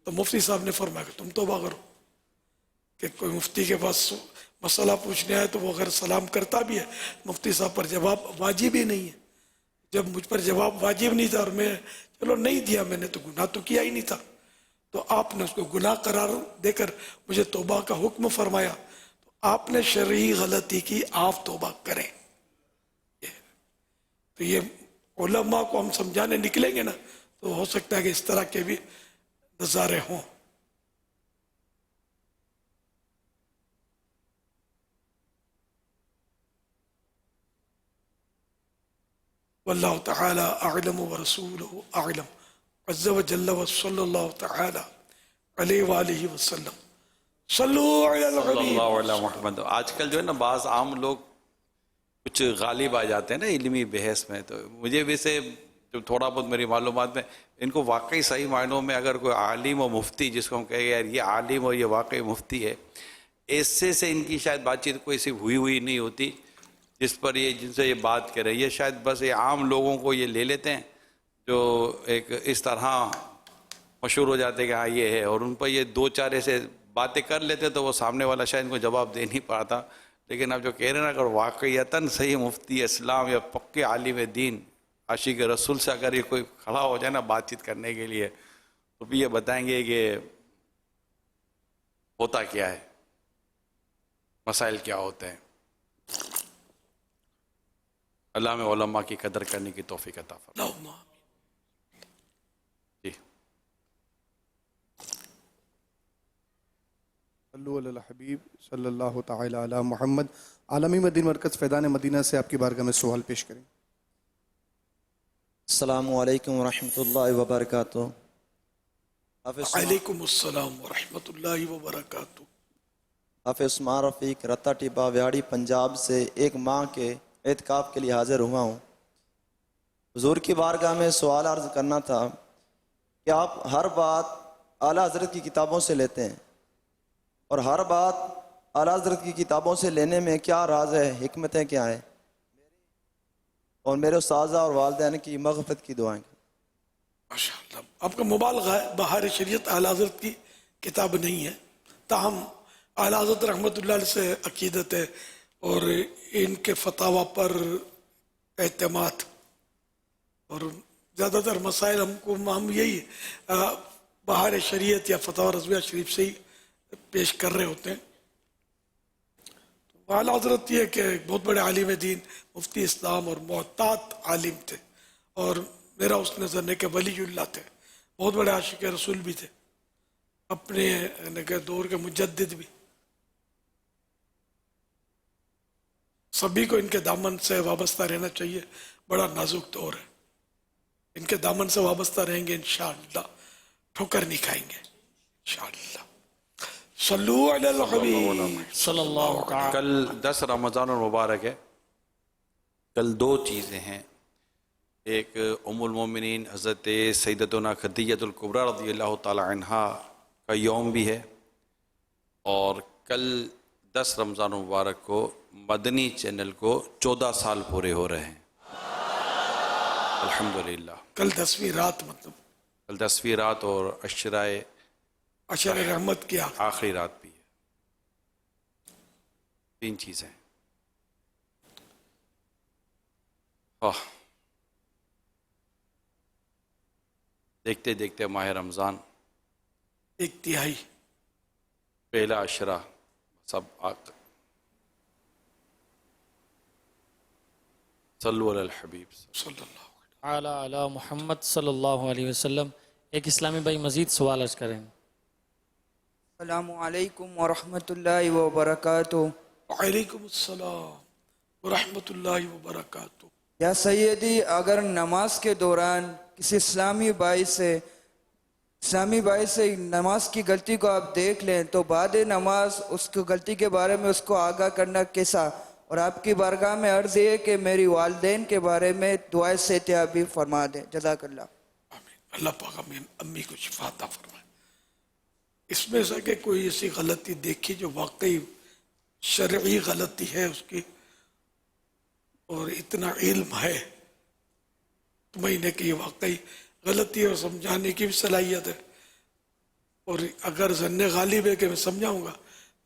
تو مفتی صاحب نے فرمایا کہ تم توبہ کرو. کہ کوئی مفتی کے پاس مسئلہ پوچھنے آئے تو وہ اگر سلام کرتا بھی ہے مفتی صاحب پر جواب واجب ہی نہیں ہے. جب مجھ پر جواب واجب نہیں تھا اور میں چلو نہیں دیا، میں نے تو گناہ تو کیا ہی نہیں تھا، تو آپ نے اس کو گناہ قرار دے کر مجھے توبہ کا حکم فرمایا، تو آپ نے شرعی غلطی کی، آپ توبہ کریں. تو یہ علماء کو ہم سمجھانے نکلیں گے نا تو ہو سکتا ہے کہ اس طرح کے بھی نظارے ہوں. واللہ تعالی اعلم ورسولہ اعلم عز وجل وصلی اللہ تعالی علیہ وآلہ وسلم. صلو علی
صلی
الحبیب.
اللہ علیہ محمد. آج کل جو ہے نا بعض عام لوگ کچھ غالب آ جاتے ہیں نا علمی بحث میں، تو مجھے ویسے جو تھوڑا بہت میری معلومات میں ان کو واقعی صحیح معنوں میں اگر کوئی عالم و مفتی جس کو ہم کہیں گے یار یہ عالم اور یہ واقعی مفتی ہے، ایسے سے ان کی شاید بات چیت کوئی سی ہوئی نہیں ہوتی جس پر یہ جن سے یہ بات کرے. یہ شاید بس یہ عام لوگوں کو یہ لے لیتے ہیں جو ایک اس طرح مشہور ہو جاتے کہ ہاں یہ ہے، اور ان پر یہ دو چار ایسے باتیں کر لیتے تو وہ سامنے والا شاید ان کو جواب دے نہیں پاتا. لیکن اب جو کہہ رہے ہیں نا اگر واقعیتاً صحیح مفتی اسلام یا پکے عالم دین عاشق رسول سے اگر یہ کوئی کھڑا ہو جائے نا بات چیت کرنے کے لیے تو بھی یہ بتائیں گے کہ ہوتا کیا ہے، مسائل کیا ہوتے ہیں. اللہ میں علماء کی قدر کرنے کی توفیق عطا فرمائے. جی
صلو علی الحبیب صلی اللہ تعالی علی محمد. عالمی مدینہ مرکز فیضان مدینہ سے آپ کی بارگاہ میں سوال پیش کریں.
السلام علیکم ورحمۃ اللہ وبرکاتہ.
وعلیکم السلام ورحمۃ اللہ وبرکاتہ.
حافظ عثمان رفیق رتا ٹیبا ویاڑی پنجاب سے ایک ماہ کے اعتکاف کے لیے حاضر ہوا ہوں. حضور کی بارگاہ میں سوال عرض کرنا تھا کہ آپ ہر بات اعلیٰ حضرت کی کتابوں سے لیتے ہیں، اور ہر بات اعلیٰ حضرت کی کتابوں سے لینے میں کیا راز ہے، حکمتیں کیا ہیں؟ اور میرے اساتذہ اور والدین کی مغفرت کی دعائیں.
ماشاءاللہ آپ کا مبالغہ ہے. بہار شریعت اعلیٰ حضرت کی کتاب نہیں ہے، تاہم اعلیٰ حضرت رحمۃ اللہ علیہ سے عقیدت ہے اور ان کے فتاوی پر اعتماد، اور زیادہ تر مسائل ہم یہی بہار شریعت یا فتاوی رضویہ شریف سے ہی پیش کر رہے ہوتے ہیں. اعلیٰ حضرت یہ کہ بہت بڑے عالم دین، مفتی اسلام اور محتاط عالم تھے، اور میرا اس نظر نے کہ ولی اللہ تھے، بہت بڑے عاشق رسول بھی تھے، اپنے دور کے مجدد بھی. سبھی کو ان کے دامن سے وابستہ رہنا چاہیے. بڑا نازک دور ہے، ان کے دامن سے وابستہ رہیں گے انشاءاللہ ٹھوکر نہیں کھائیں گے انشاءاللہ. صلو علی الحبیب صلی اللہ علیہ.
کل 10 رمضان المبارک ہے. کل دو چیزیں ہیں، ایک ام المومنین حضرت سیدتنا خدیجہ الکبریٰ رضی اللہ تعالی عنہا کا یوم بھی ہے، اور کل 10 رمضان المبارک کو مدنی چینل کو 14 سال پورے ہو رہے ہیں الحمدللہ.
کل 10ویں رات، مطلب
کل 10ویں رات اور عشرۂ
رحمت کی
آخری رات بھی ہے. 3 چیزیں. دیکھتے دیکھتے ماہ رمضان
1/3
پہلا عشرہ سب صلو علی الحبیب
صلی اللہ
علی محمد صلی اللہ علیہ وسلم. ایک اسلامی بھائی مزید سوال عرض کریں.
السلام علیکم ورحمۃ اللہ وبرکاتہ.
وعلیکم السلام ورحمۃ اللہ وبرکاتہ.
یا سیدی، اگر نماز کے دوران کسی اسلامی بھائی سے نماز کی غلطی کو آپ دیکھ لیں تو بعد نماز اس کو غلطی کے بارے میں اس کو آگاہ کرنا کیسا؟ اور آپ کی بارگاہ میں عرض یہ کہ میری والدین کے بارے میں دعائیں صحتیابی فرما دیں. جزاک اللہ.
اللہ پاک امی کو شفا عطا فرمائے. اس میں سے کہ کوئی ایسی غلطی دیکھی جو واقعی شرعی غلطی ہے اس کی، اور اتنا علم ہے تمہیں کہ یہ واقعی غلطی ہے اور سمجھانے کی بھی صلاحیت ہے، اور اگر ظن غالب ہے کہ میں سمجھاؤں گا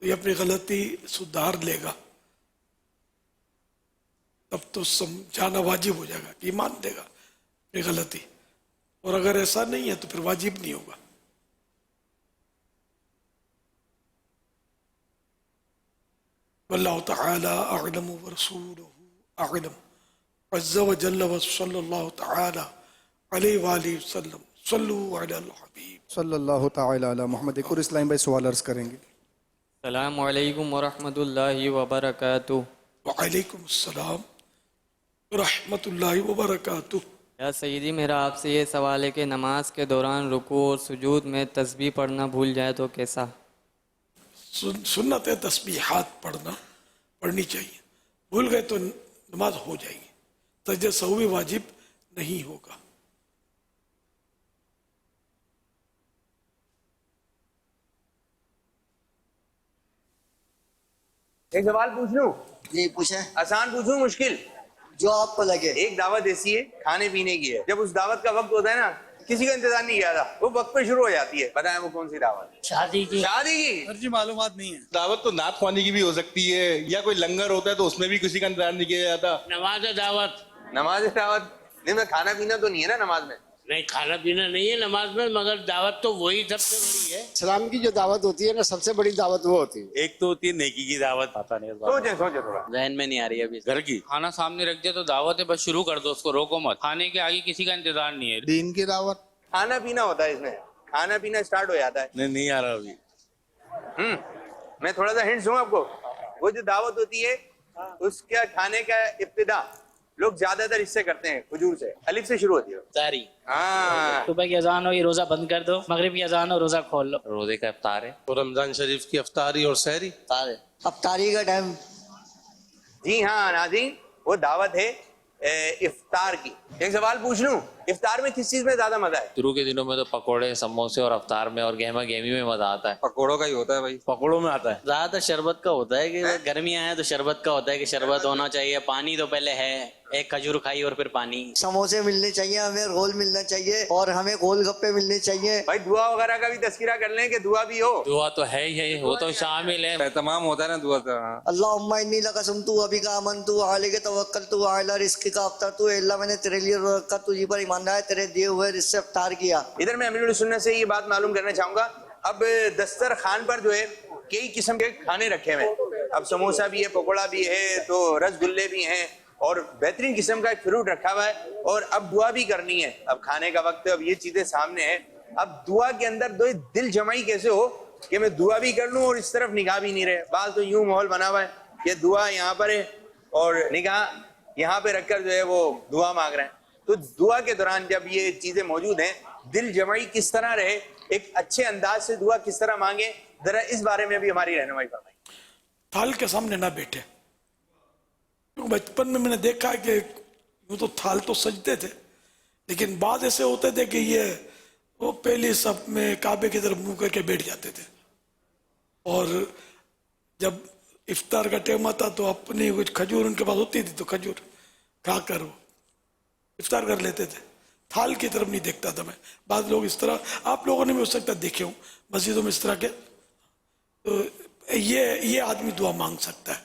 تو یہ اپنی غلطی سدھار لے گا، تب تو سمجھانا واجب ہو جائے گا کہ مان لے گا اپنی غلطی، اور اگر ایسا نہیں ہے تو پھر واجب نہیں ہوگا. واللہ تعالی اعلم ورسولہ اعلم عز وجل وصلی اللہ تعالی علیہ وآلہ وسلم. صلو علی الحبیب
صلی اللہ تعالی علی محمد. ایک اور اسلام بھائی سوال عرض کریں گے.
السلام علیکم ورحمۃ اللہ وبرکاتہ.
وعلیکم السلام ورحمۃ اللہ وبرکاتہ.
یا سیدی، میرا آپ سے یہ سوال ہے کہ نماز کے دوران رکوع اور سجود میں تسبیح پڑھنا بھول جائے تو کیسا؟
سنت ہے تسبیحات پڑھنی چاہیے. بھول گئے تو نماز ہو جائے گی، سجدہ سہو بھی واجب نہیں ہوگا.
ایک سوال پوچھ لوں؟
جی پوچھیں.
آسان پوچھوں مشکل؟
جو آپ کو لگے.
ایک دعوت ایسی ہے کھانے پینے کی ہے، جب اس دعوت کا وقت ہوتا ہے نا کسی کا انتظار نہیں کیا تھا، وہ وقت پہ شروع ہو جاتی ہے. بتائیں وہ کون سی دعوت؟
شادی کی.
شادی کی.
سر جی معلومات نہیں ہے. دعوت تو نعت خوانی کی بھی ہو سکتی ہے، یا کوئی لنگر ہوتا ہے تو اس میں بھی کسی کا انتظار نہیں کیا جاتا.
نماز دعوت نہیں، میں کھانا پینا تو نہیں ہے نا نماز میں.
نہیں، کھانا پینا نہیں ہے نماز میں، مگر دعوت تو وہی سب سے بڑی ہے.
اسلام کی جو دعوت ہوتی ہے نا، سب سے بڑی دعوت وہ ہوتی ہے.
ایک تو ہوتی ہے نیکی کی دعوت. پتا نہیں،
سوچیں تھوڑا.
ذہن میں نہیں آ رہی ابھی.
گھر کی
کھانا سامنے رکھ دے تو دعوت ہے، بس شروع کر دو اس کو، روکو مت. کھانے کے آگے کسی کا انتظار نہیں ہے.
دین کی دعوت.
کھانا پینا ہوتا ہے، اس میں کھانا پینا سٹارٹ ہو جاتا ہے.
نہیں آ رہا ابھی.
میں تھوڑا سا ہنٹ دوں آپ کو. وہ جو دعوت ہوتی ہے اس کا کھانے کا ابتدا لوگ زیادہ تر اس سے کرتے ہیں، کھجور سے. الف سے شروع ہوتی ہے.
افطاری.
ہاں،
صبح کی اذان ہوئی، روزہ بند کر دو. مغرب کی اذان ہو، روزہ کھول لو. روزے کا افطار ہے.
رمضان شریف کی افطاری اور سحری.
افطاری کا ٹائم.
جی ہاں ناظرین، وہ دعوت ہے افطار کی. ایک سوال پوچھ لوں؟ افطار میں کس چیز میں زیادہ مزہ ہے؟
شروع کے دنوں میں تو پکوڑے سموسے، اور افطار میں اور گہما گہمی میں مزہ آتا ہے.
پکوڑوں کا ہی ہوتا ہے بھائی، پکوڑوں میں آتا ہے.
زیادہ تر شربت کا ہوتا ہے، کہ گرمیاں ہیں تو شربت کا ہوتا ہے کہ شربت ہونا چاہیے. پانی تو پہلے ہے، ایک کھجور کھائی اور پھر پانی.
سموسے ملنے چاہیے ہمیں، رول ملنا چاہیے، اور ہمیں گول گپے ملنے چاہیے.
بھائی دعا وغیرہ کا بھی تذکرہ کر لیں کہ دعا بھی ہو.
دعا تو ہے ہی ہے، وہ تو شامل ہے.
تمام ہوتا ہے نا دعا کا.
اللہم انی لک سمت وبک آمنت علیک توکلت وعلی رزقک افطرت. اے اللہ، میں نے تیرے لیے رکھا، تجھ پر ایمان لایا، تیرے دیے ہوئے رزق سے افطار کیا.
ادھر میں امیر السنت سے یہ بات معلوم کرنا چاہوں گا. اب دسترخوان پر جو ہے کئی قسم کے کھانے رکھے ہوئے ہیں. اب سموسا بھی ہے، پکوڑا بھی ہے، تو رس گلے بھی ہیں، اور بہترین قسم کا ایک فروٹ رکھا ہوا ہے. اور اب دعا بھی کرنی ہے. اب کھانے کا وقت ہے، اب یہ چیزیں سامنے ہیں. اب دعا کے اندر دو دل جمعی کیسے ہو کہ میں دعا بھی کر لوں اور اس طرف نگاہ بھی نہیں رہے. بعض تو یوں ماحول بنا ہوا ہے کہ دعا یہاں پر ہے اور نگاہ یہاں پہ رکھ کر جو ہے وہ دعا مانگ رہے ہیں. تو دعا کے دوران جب یہ چیزیں موجود ہیں، دل جمعی کس طرح رہے، ایک اچھے انداز سے دعا کس طرح مانگے، ذرا اس بارے میں بھی ہماری رہنمائی فرمائیں.
تھال کے سامنے نہ بیٹھے. بچپن میں نے دیکھا کہ وہ تو تھال تو سجتے تھے، لیکن بعض ایسے ہوتے تھے کہ یہ وہ پہلی صف میں کعبے کی طرف منہ کر کے بیٹھ جاتے تھے، اور جب افطار کا ٹائم آتا تو اپنی کچھ کھجور ان کے پاس ہوتی تھی تو کھجور کھا کر وہ افطار کر لیتے تھے. تھال کی طرف نہیں دیکھتا تھا میں. بعض لوگ اس طرح، آپ لوگوں نے بھی ہو سکتا دیکھے ہوں مسجدوں میں اس طرح کے. تو یہ آدمی دعا مانگ سکتا ہے.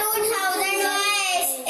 2022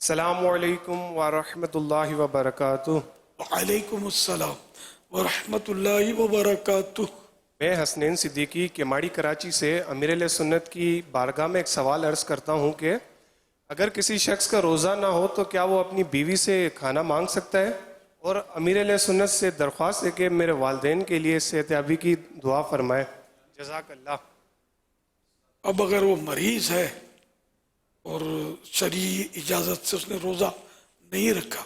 السلام علیکم ورحمۃ اللہ وبرکاتہ.
وعلیکم السلام ورحمۃ اللہ وبرکاتہ.
میں حسنین صدیقی کیماڑی کراچی سے امیر علیہ سنت کی بارگاہ میں ایک سوال عرض کرتا ہوں کہ اگر کسی شخص کا روزہ نہ ہو تو کیا وہ اپنی بیوی سے کھانا مانگ سکتا ہے؟ اور امیر علیہ سنت سے درخواست ہے کہ میرے والدین کے لیے صحتیابی کی دعا فرمائے. جزاک اللہ.
اب اگر وہ مریض ہے اور شرعی اجازت سے اس نے روزہ نہیں رکھا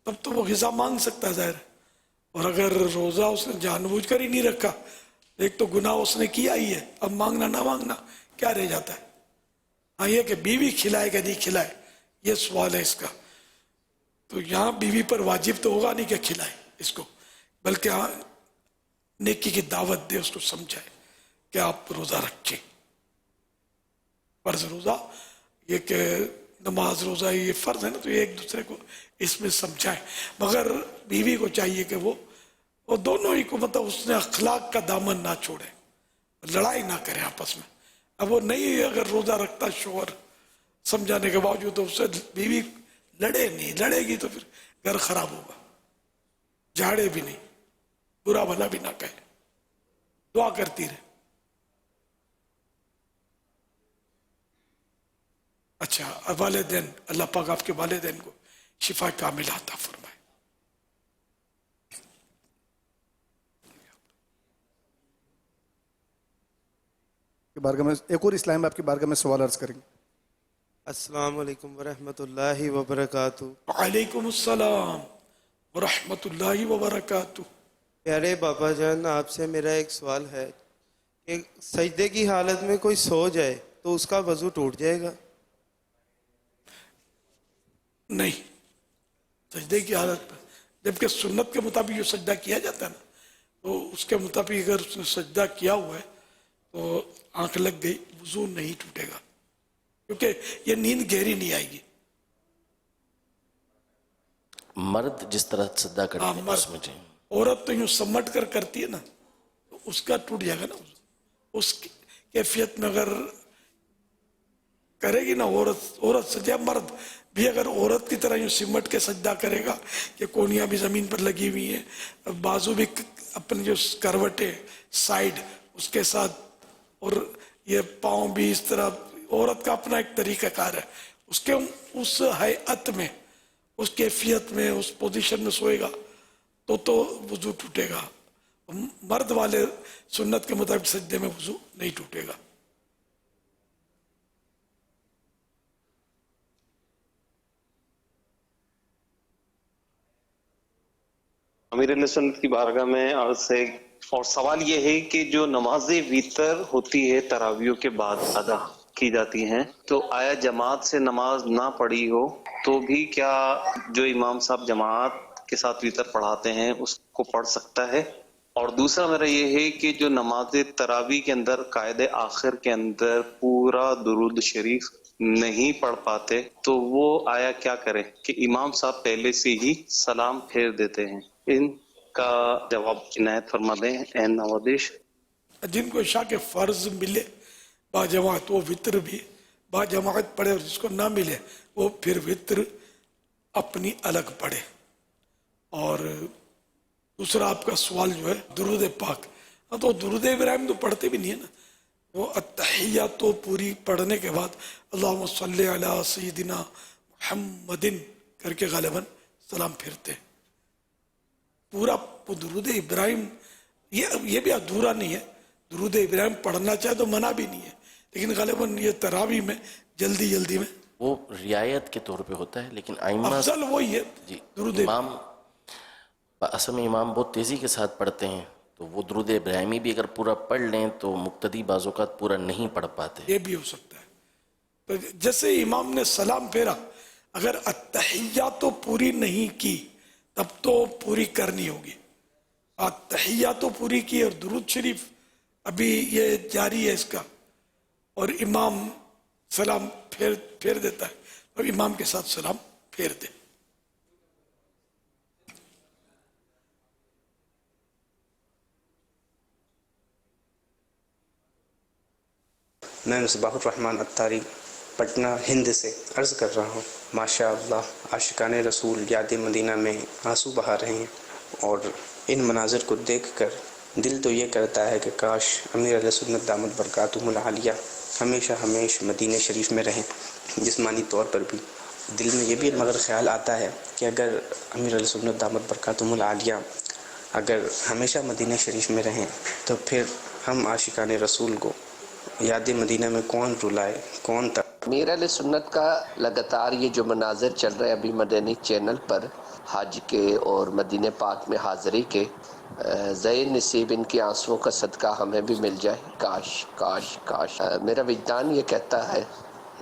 تب تو وہ غذا مانگ سکتا ہے ظاہر ہے. اور اگر روزہ اس نے جان بوجھ کر ہی نہیں رکھا ایک تو گناہ اس نے کیا ہی ہے, اب مانگنا نہ مانگنا کیا رہ جاتا ہے. ہاں یہ کہ بیوی کھلائے کہ نہیں کھلائے یہ سوال ہے اس کا. تو یہاں بیوی پر واجب تو ہوگا نہیں کہ کھلائے اس کو, بلکہ ہاں نیکی کی دعوت دے, اس کو سمجھائے کہ آپ روزہ رکھیں. فرض روزہ یہ کہ نماز روزہ یہ فرض ہے نا, تو یہ ایک دوسرے کو اس میں سمجھائیں. مگر بیوی کو چاہیے کہ وہ دونوں ہی کو مطلب اس نے اخلاق کا دامن نہ چھوڑے, لڑائی نہ کرے آپس میں. اب وہ نہیں اگر روزہ رکھتا شوہر سمجھانے کے باوجود تو اس سے بیوی لڑے نہیں, لڑے گی تو پھر گھر خراب ہوگا. جھاڑے بھی نہیں, برا بھلا بھی نہ کہے, دعا کرتی رہے. اچھا والدین, اللہ پاک آپ کے والدین کو شفا کاملہ عطا فرمائے.
بارگاہ میں ایک اور اسلام آپ کی بارگاہ میں سوال عرض کریں گے.
السلام علیکم ورحمۃ اللہ وبرکاتہ.
وعلیکم السلام ورحمۃ اللہ وبرکاتہ.
پیارے بابا جان, آپ سے میرا ایک سوال ہے کہ سجدے کی حالت میں کوئی سو جائے تو اس کا وضو ٹوٹ جائے گا؟
نہیں, سجدے کی حالت میں جبکہ سنت کے مطابق جو سجدہ کیا جاتا ہے نا تو اس کے مطابق اگر اس نے سجدہ کیا ہوا ہے تو آنکھ لگ گئی, وضو نہیں ٹوٹے گا کیونکہ یہ نیند گہری نہیں آئے گی.
مرد جس طرح سجدہ کرتے ہیں اس میں
عورت تو یوں سمٹ کر کرتی ہے نا تو اس کا ٹوٹ جائے گا نا. اس کیفیت میں اگر کرے گی نا عورت سجدہ, مرد بھی اگر عورت کی طرح یوں سمٹ کے سجدہ کرے گا کہ کونیاں بھی زمین پر لگی ہوئی ہیں, بازو بھی اپنے جو کروٹیں سائیڈ اس کے ساتھ, اور یہ پاؤں بھی اس طرح, عورت کا اپنا ایک طریقہ کار ہے. اس کے اس ہیئت میں, اس کیفیت میں, اس پوزیشن میں سوئے گا تو وضو ٹوٹے گا. مرد والے سنت کے مطابق سجدے میں وضو نہیں ٹوٹے گا.
امیر علیہ سنت کی بارگاہ میں عرض ہے, اور سوال یہ ہے کہ جو نماز وتر ہوتی ہے تراویح کے بعد ادا کی جاتی ہیں, تو آیا جماعت سے نماز نہ پڑھی ہو تو بھی کیا جو امام صاحب جماعت کے ساتھ وتر پڑھاتے ہیں اس کو پڑھ سکتا ہے؟ اور دوسرا میرا یہ ہے کہ جو نماز تراویح کے اندر قائد آخر کے اندر پورا درود شریف نہیں پڑھ پاتے تو وہ آیا کیا کرے کہ امام صاحب پہلے سے ہی سلام پھیر دیتے ہیں؟ ان کا جواب عنایت فرما دیں اے نوازش.
جن کو عشاء کے فرض ملے با جماعت وہ وطر بھی با جماعت پڑھے, اور جس کو نہ ملے وہ پھر وطر اپنی الگ پڑھے. اور دوسرا آپ کا سوال جو ہے درود پاک, تو درود ابراہیم تو پڑھتے بھی نہیں ہے نا, وہ التحیات تو پوری پڑھنے کے بعد اللہم صلی علی سیدنا محمد کر کے غالباً سلام پھرتے. پورا درود ابراہیم یہ بھی ادھورا نہیں ہے, درود ابراہیم پڑھنا چاہے تو منع بھی نہیں ہے, لیکن غالباً یہ تراویح میں جلدی میں
وہ رعایت کے طور پہ ہوتا ہے, لیکن ائمہ
افضل وہی ہے.
جی
درود
امام اصل میں امام بہت تیزی کے ساتھ پڑھتے ہیں, تو وہ درود ابراہیمی بھی اگر پورا پڑھ لیں تو مقتدی بعض اوقات پورا نہیں پڑھ پاتے.
یہ بھی ہو سکتا ہے. تو جیسے امام نے سلام پھیرا, اگر التحیات تو پوری نہیں کی تب تو پوری کرنی ہوگی. التحیات تو پوری کی اور درود شریف ابھی یہ جاری ہے اس کا, اور امام سلام پھیر دیتا ہے, اور امام کے ساتھ سلام پھیر دے.
میں مصباح الرحمن اتاری
پٹنہ ہند سے عرض کر رہا ہوں. ماشاء اللہ عاشقان رسول یاد مدینہ میں آنسو بہا رہے ہیں، اور ان مناظر کو دیکھ کر دل تو یہ کرتا ہے کہ کاش امیر اہل سنت دامت برکاتہم العالیہ ہمیشہ مدینہ شریف میں رہیں. جسمانی طور پر بھی دل میں یہ بھی مگر خیال آتا ہے کہ اگر امیر اہل سنت دامت برکاتہم العالیہ اگر ہمیشہ مدینہ شریف میں رہیں تو پھر ہم عاشقان رسول کو یاد مدینہ میں کون رلائے، کون تک.
امیر اہل سنت کا لگاتار یہ جو مناظر چل رہے ابھی مدنی چینل پر حج کے اور مدینہ پاک میں حاضری کے، زئی نصیب ان کی آنسوؤں کا صدقہ ہمیں بھی مل جائے. کاش کاش کاش. میرا وجدان یہ کہتا ہے،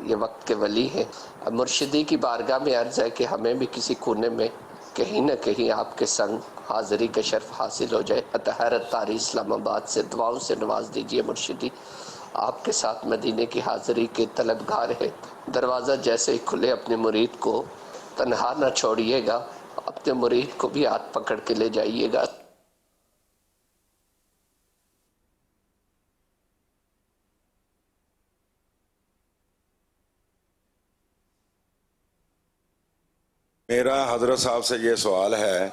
یہ وقت کے ولی ہیں. اب مرشدی کی بارگاہ میں عرض ہے کہ ہمیں بھی کسی کونے میں کہیں نہ کہیں آپ کے سنگ حاضری کا شرف حاصل ہو جائے. حیرت طاری اسلام آباد سے دعاؤں سے نواز دیجئے مرشدی. آپ کے ساتھ مدینے کی حاضری کے طلبگار ہیں. دروازہ جیسے ہی کھلے اپنے مرید کو تنہا نہ چھوڑیے گا، اپنے مرید کو بھی ہاتھ پکڑ کے لے جائیے گا.
میرا حضرت صاحب سے یہ سوال ہے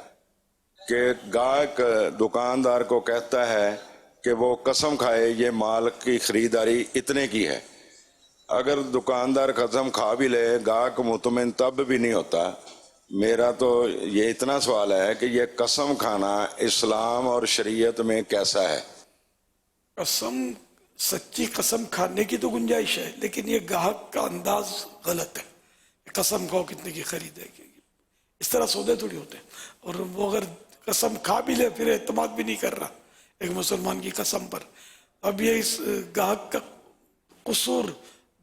کہ گاہک دکاندار کو کہتا ہے کہ وہ قسم کھائے یہ مال کی خریداری اتنے کی ہے. اگر دکاندار قسم کھا بھی لے گاہک مطمئن تب بھی نہیں ہوتا. میرا تو یہ اتنا سوال ہے کہ یہ قسم کھانا اسلام اور شریعت میں کیسا ہے؟
قسم، سچی قسم کھانے کی تو گنجائش ہے، لیکن یہ گاہک کا انداز غلط ہے. قسم کھاؤ کتنے کی خریدے گی، اس طرح سودے تھوڑی ہوتے ہیں. اور وہ اگر قسم کھا بھی لے پھر اعتماد بھی نہیں کر رہا ایک مسلمان کی قسم پر. اب یہ اس گاہک کا قصور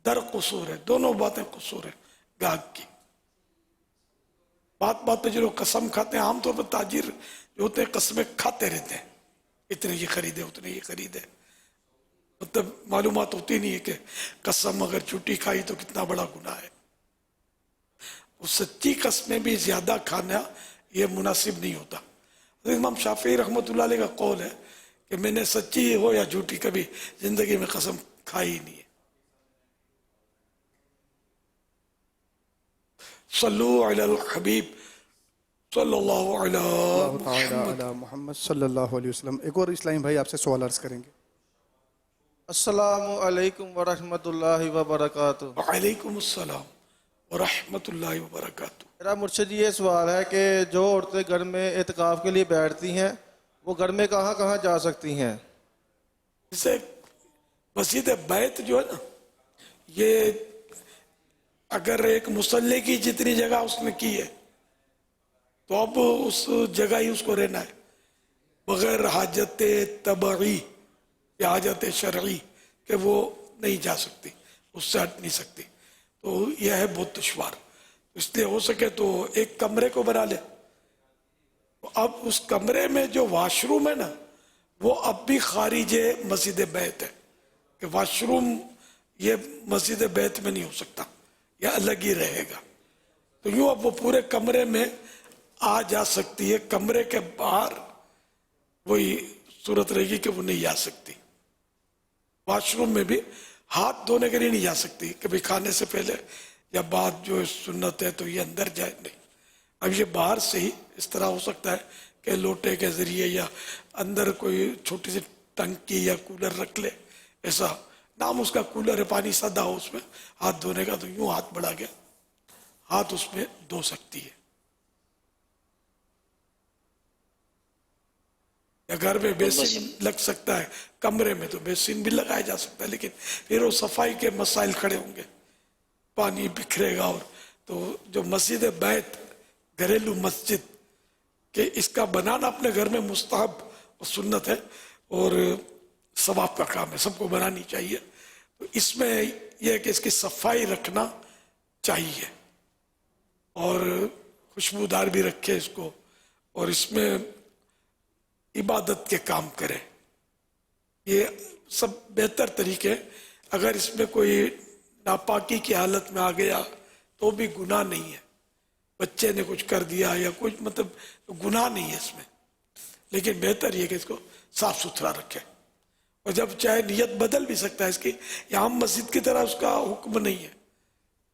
در قصور ہے، دونوں باتیں قصور ہیں گاہک کی. بات بات پہ جو لوگ قسم کھاتے ہیں، عام طور پر تاجر جو ہوتے ہیں قسمیں کھاتے رہتے ہیں، اتنے یہ خریدے اتنے یہ خریدے. مطلب معلومات ہوتی نہیں ہے کہ قسم اگر جھوٹی کھائی تو کتنا بڑا گناہ ہے. اس سچی قسمیں بھی زیادہ کھانا یہ مناسب نہیں ہوتا. امام شافعی رحمۃ اللہ علیہ کا قول ہے کہ میں نے سچی ہو یا جھوٹی کبھی زندگی میں قسم کھائی نہیں ہے. صلو علی الحبیب صلی اللہ علیہ
محمد صلی اللہ علیہ وسلم. ایک اور اسلامی بھائی آپ سے سوال عرض کریں گے.
السلام علیکم ورحمۃ اللہ وبرکاتہ.
وعلیکم السلام ورحمۃ اللہ وبرکاتہ.
میرا مرشد یہ سوال ہے کہ جو عورتیں گھر میں اعتکاف کے لیے بیٹھتی ہیں وہ گھر میں کہاں کہاں جا سکتی ہیں؟
جیسے مسجد بیت جو ہے نا، یہ اگر ایک مصلی کی جتنی جگہ اس نے کی ہے تو اب اس جگہ ہی اس کو رہنا ہے، بغیر حاجت طبعی یا حاجت شرعی کہ وہ نہیں جا سکتی، اس سے ہٹ نہیں سکتی. تو یہ ہے بہت دشوار. اس لیے ہو سکے تو ایک کمرے کو بنا لے. اب اس کمرے میں جو واش روم ہے نا، وہ اب بھی خارج مسجد بیت ہے، کہ واش روم یہ مسجد بیت میں نہیں ہو سکتا، یہ الگ ہی رہے گا. تو یوں اب وہ پورے کمرے میں آ جا سکتی ہے، کمرے کے باہر وہی صورت رہے گی کہ وہ نہیں جا سکتی. واش روم میں بھی ہاتھ دھونے کے لیے نہیں جا سکتی، کبھی کھانے سے پہلے یا بعد جو سنت ہے تو یہ اندر جائے نہیں. اب یہ باہر سے ہی اس طرح ہو سکتا ہے کہ لوٹے کے ذریعے یا اندر کوئی چھوٹی سی ٹنکی یا کولر رکھ لے، ایسا نام اس کا کولر ہے، پانی سادہ ہو اس میں ہاتھ دھونے کا، تو یوں ہاتھ بڑھا گیا ہاتھ اس میں دھو سکتی ہے. یا گھر میں بیسن لگ سکتا ہے، کمرے میں تو بیسن بھی لگایا جا سکتا ہے، لیکن پھر وہ صفائی کے مسائل کھڑے ہوں گے، پانی بکھرے گا. اور تو جو مسجد بیت گھریلو مسجد کہ اس کا بنانا اپنے گھر میں مستحب اور سنت ہے اور ثواب کا کام ہے، سب کو بنانی چاہیے. تو اس میں یہ ہے کہ اس کی صفائی رکھنا چاہیے اور خوشبودار بھی رکھے اس کو، اور اس میں عبادت کے کام کرے. یہ سب بہتر طریقے. اگر اس میں کوئی ناپاکی کی حالت میں آ گیا تو بھی گناہ نہیں ہے، بچے نے کچھ کر دیا یا کچھ مطلب گناہ نہیں ہے اس میں، لیکن بہتر یہ کہ اس کو صاف ستھرا رکھے. اور جب چاہے نیت بدل بھی سکتا ہے اس کی، یہاں مسجد کی طرح اس کا حکم نہیں ہے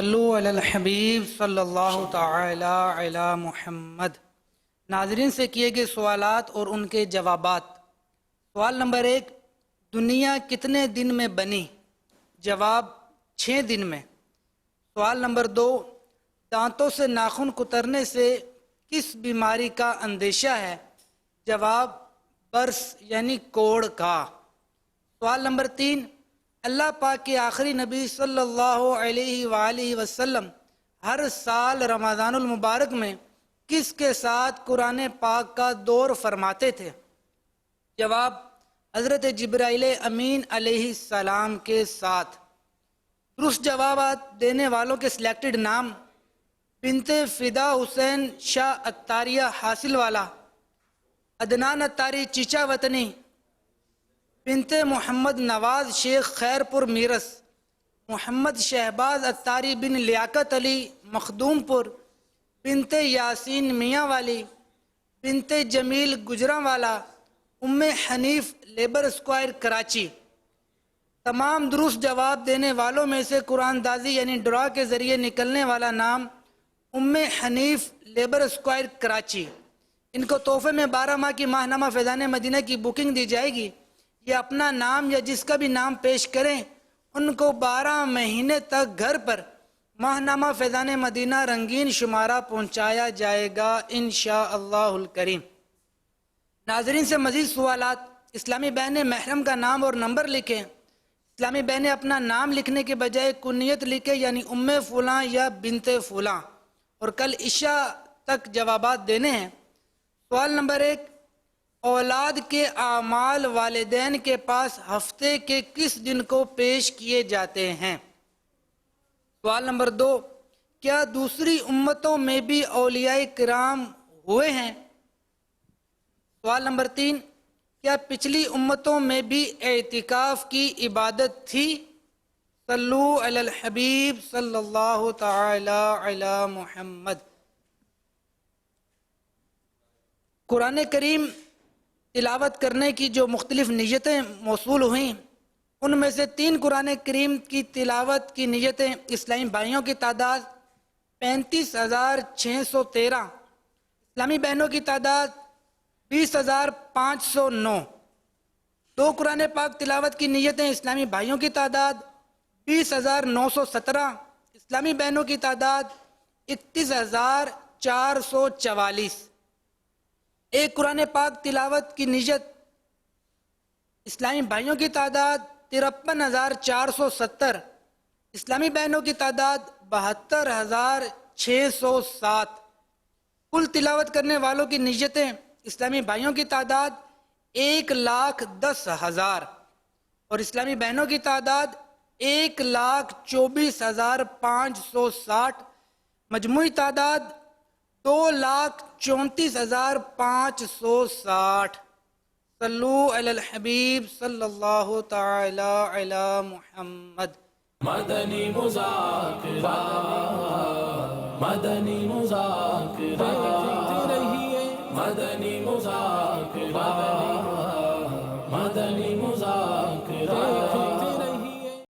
صلو علی الحبیب صلی اللہ تعالی علی محمد. ناظرین سے کیے گئے سوالات اور ان کے جوابات. سوال نمبر 1، دنیا کتنے دن میں بنی؟ جواب 6 دن میں. سوال نمبر 2، دانتوں سے ناخن کترنے سے کس بیماری کا اندیشہ ہے؟ جواب برس یعنی کوڑ کا. سوال نمبر 3، اللہ پاک کے آخری نبی صلی اللہ علیہ وآلہ وسلم ہر سال رمضان المبارک میں کس کے ساتھ قرآن پاک کا دور فرماتے تھے؟ جواب حضرت جبرائیل امین علیہ السلام کے ساتھ. درست جوابات دینے والوں کے سلیکٹڈ نام: بنت فدا حسین شاہ اتاریہ حاصل والا، عدنان اتاری چیچا وطنی، بنت محمد نواز شیخ خیر پور میرس، محمد شہباز اتاری بن لیاقت علی مخدوم پور، بنت یاسین میاں والی، بنت جمیل گجراں والا، ام حنیف لیبر اسکوائر کراچی. تمام درست جواب دینے والوں میں سے قرآن دازی یعنی ڈرا کے ذریعے نکلنے والا نام ام حنیف لیبر اسکوائر کراچی. ان کو تحفے میں 12 ماہ کی ماہنامہ فیضان مدینہ کی بکنگ دی جائے گی. یہ اپنا نام یا جس کا بھی نام پیش کریں ان کو 12 مہینے تک گھر پر ماہنامہ فیضان مدینہ رنگین شمارہ پہنچایا جائے گا انشاءاللہ الکریم. ناظرین سے مزید سوالات: اسلامی بہنیں محرم کا نام اور نمبر لکھیں. اسلامی بہنیں اپنا نام لکھنے کے بجائے کنیت لکھیں یعنی ام فلاں یا بنت فلاں، اور کل عشاء تک جوابات دینے ہیں. سوال نمبر 1، اولاد کے اعمال والدین کے پاس ہفتے کے کس دن کو پیش کیے جاتے ہیں؟ سوال نمبر 2، کیا دوسری امتوں میں بھی اولیاء کرام ہوئے ہیں؟ سوال نمبر 3، کیا پچھلی امتوں میں بھی اعتکاف کی عبادت تھی؟ صلو علی الحبیب صلی اللہ تعالی علی محمد. قرآن کریم تلاوت کرنے کی جو مختلف نیتیں موصول ہوئیں ان میں سے 3 قرآن کریم کی تلاوت کی نیتیں اسلامی بھائیوں کی تعداد 35,613، اسلامی بہنوں کی تعداد 20,509. 2 قرآن پاک تلاوت کی نیتیں اسلامی بھائیوں کی تعداد 20,917، اسلامی بہنوں کی تعداد 31,444. 1 قرآن پاک تلاوت کی نیت اسلامی بھائیوں کی تعداد 53,470، اسلامی بہنوں کی تعداد 72,607. کل تلاوت کرنے والوں کی نیتیں اسلامی بھائیوں کی تعداد 1,10,000 اور اسلامی بہنوں کی تعداد 1,24,560. مجموعی تعداد 2,34,560. صلو علی الحبیب صلی اللہ تعالی علی محمد.
مدنی مذاکرہ، مدنی مذاکرہ، مدنی مذاکرہ، مدنی مذاکرہ.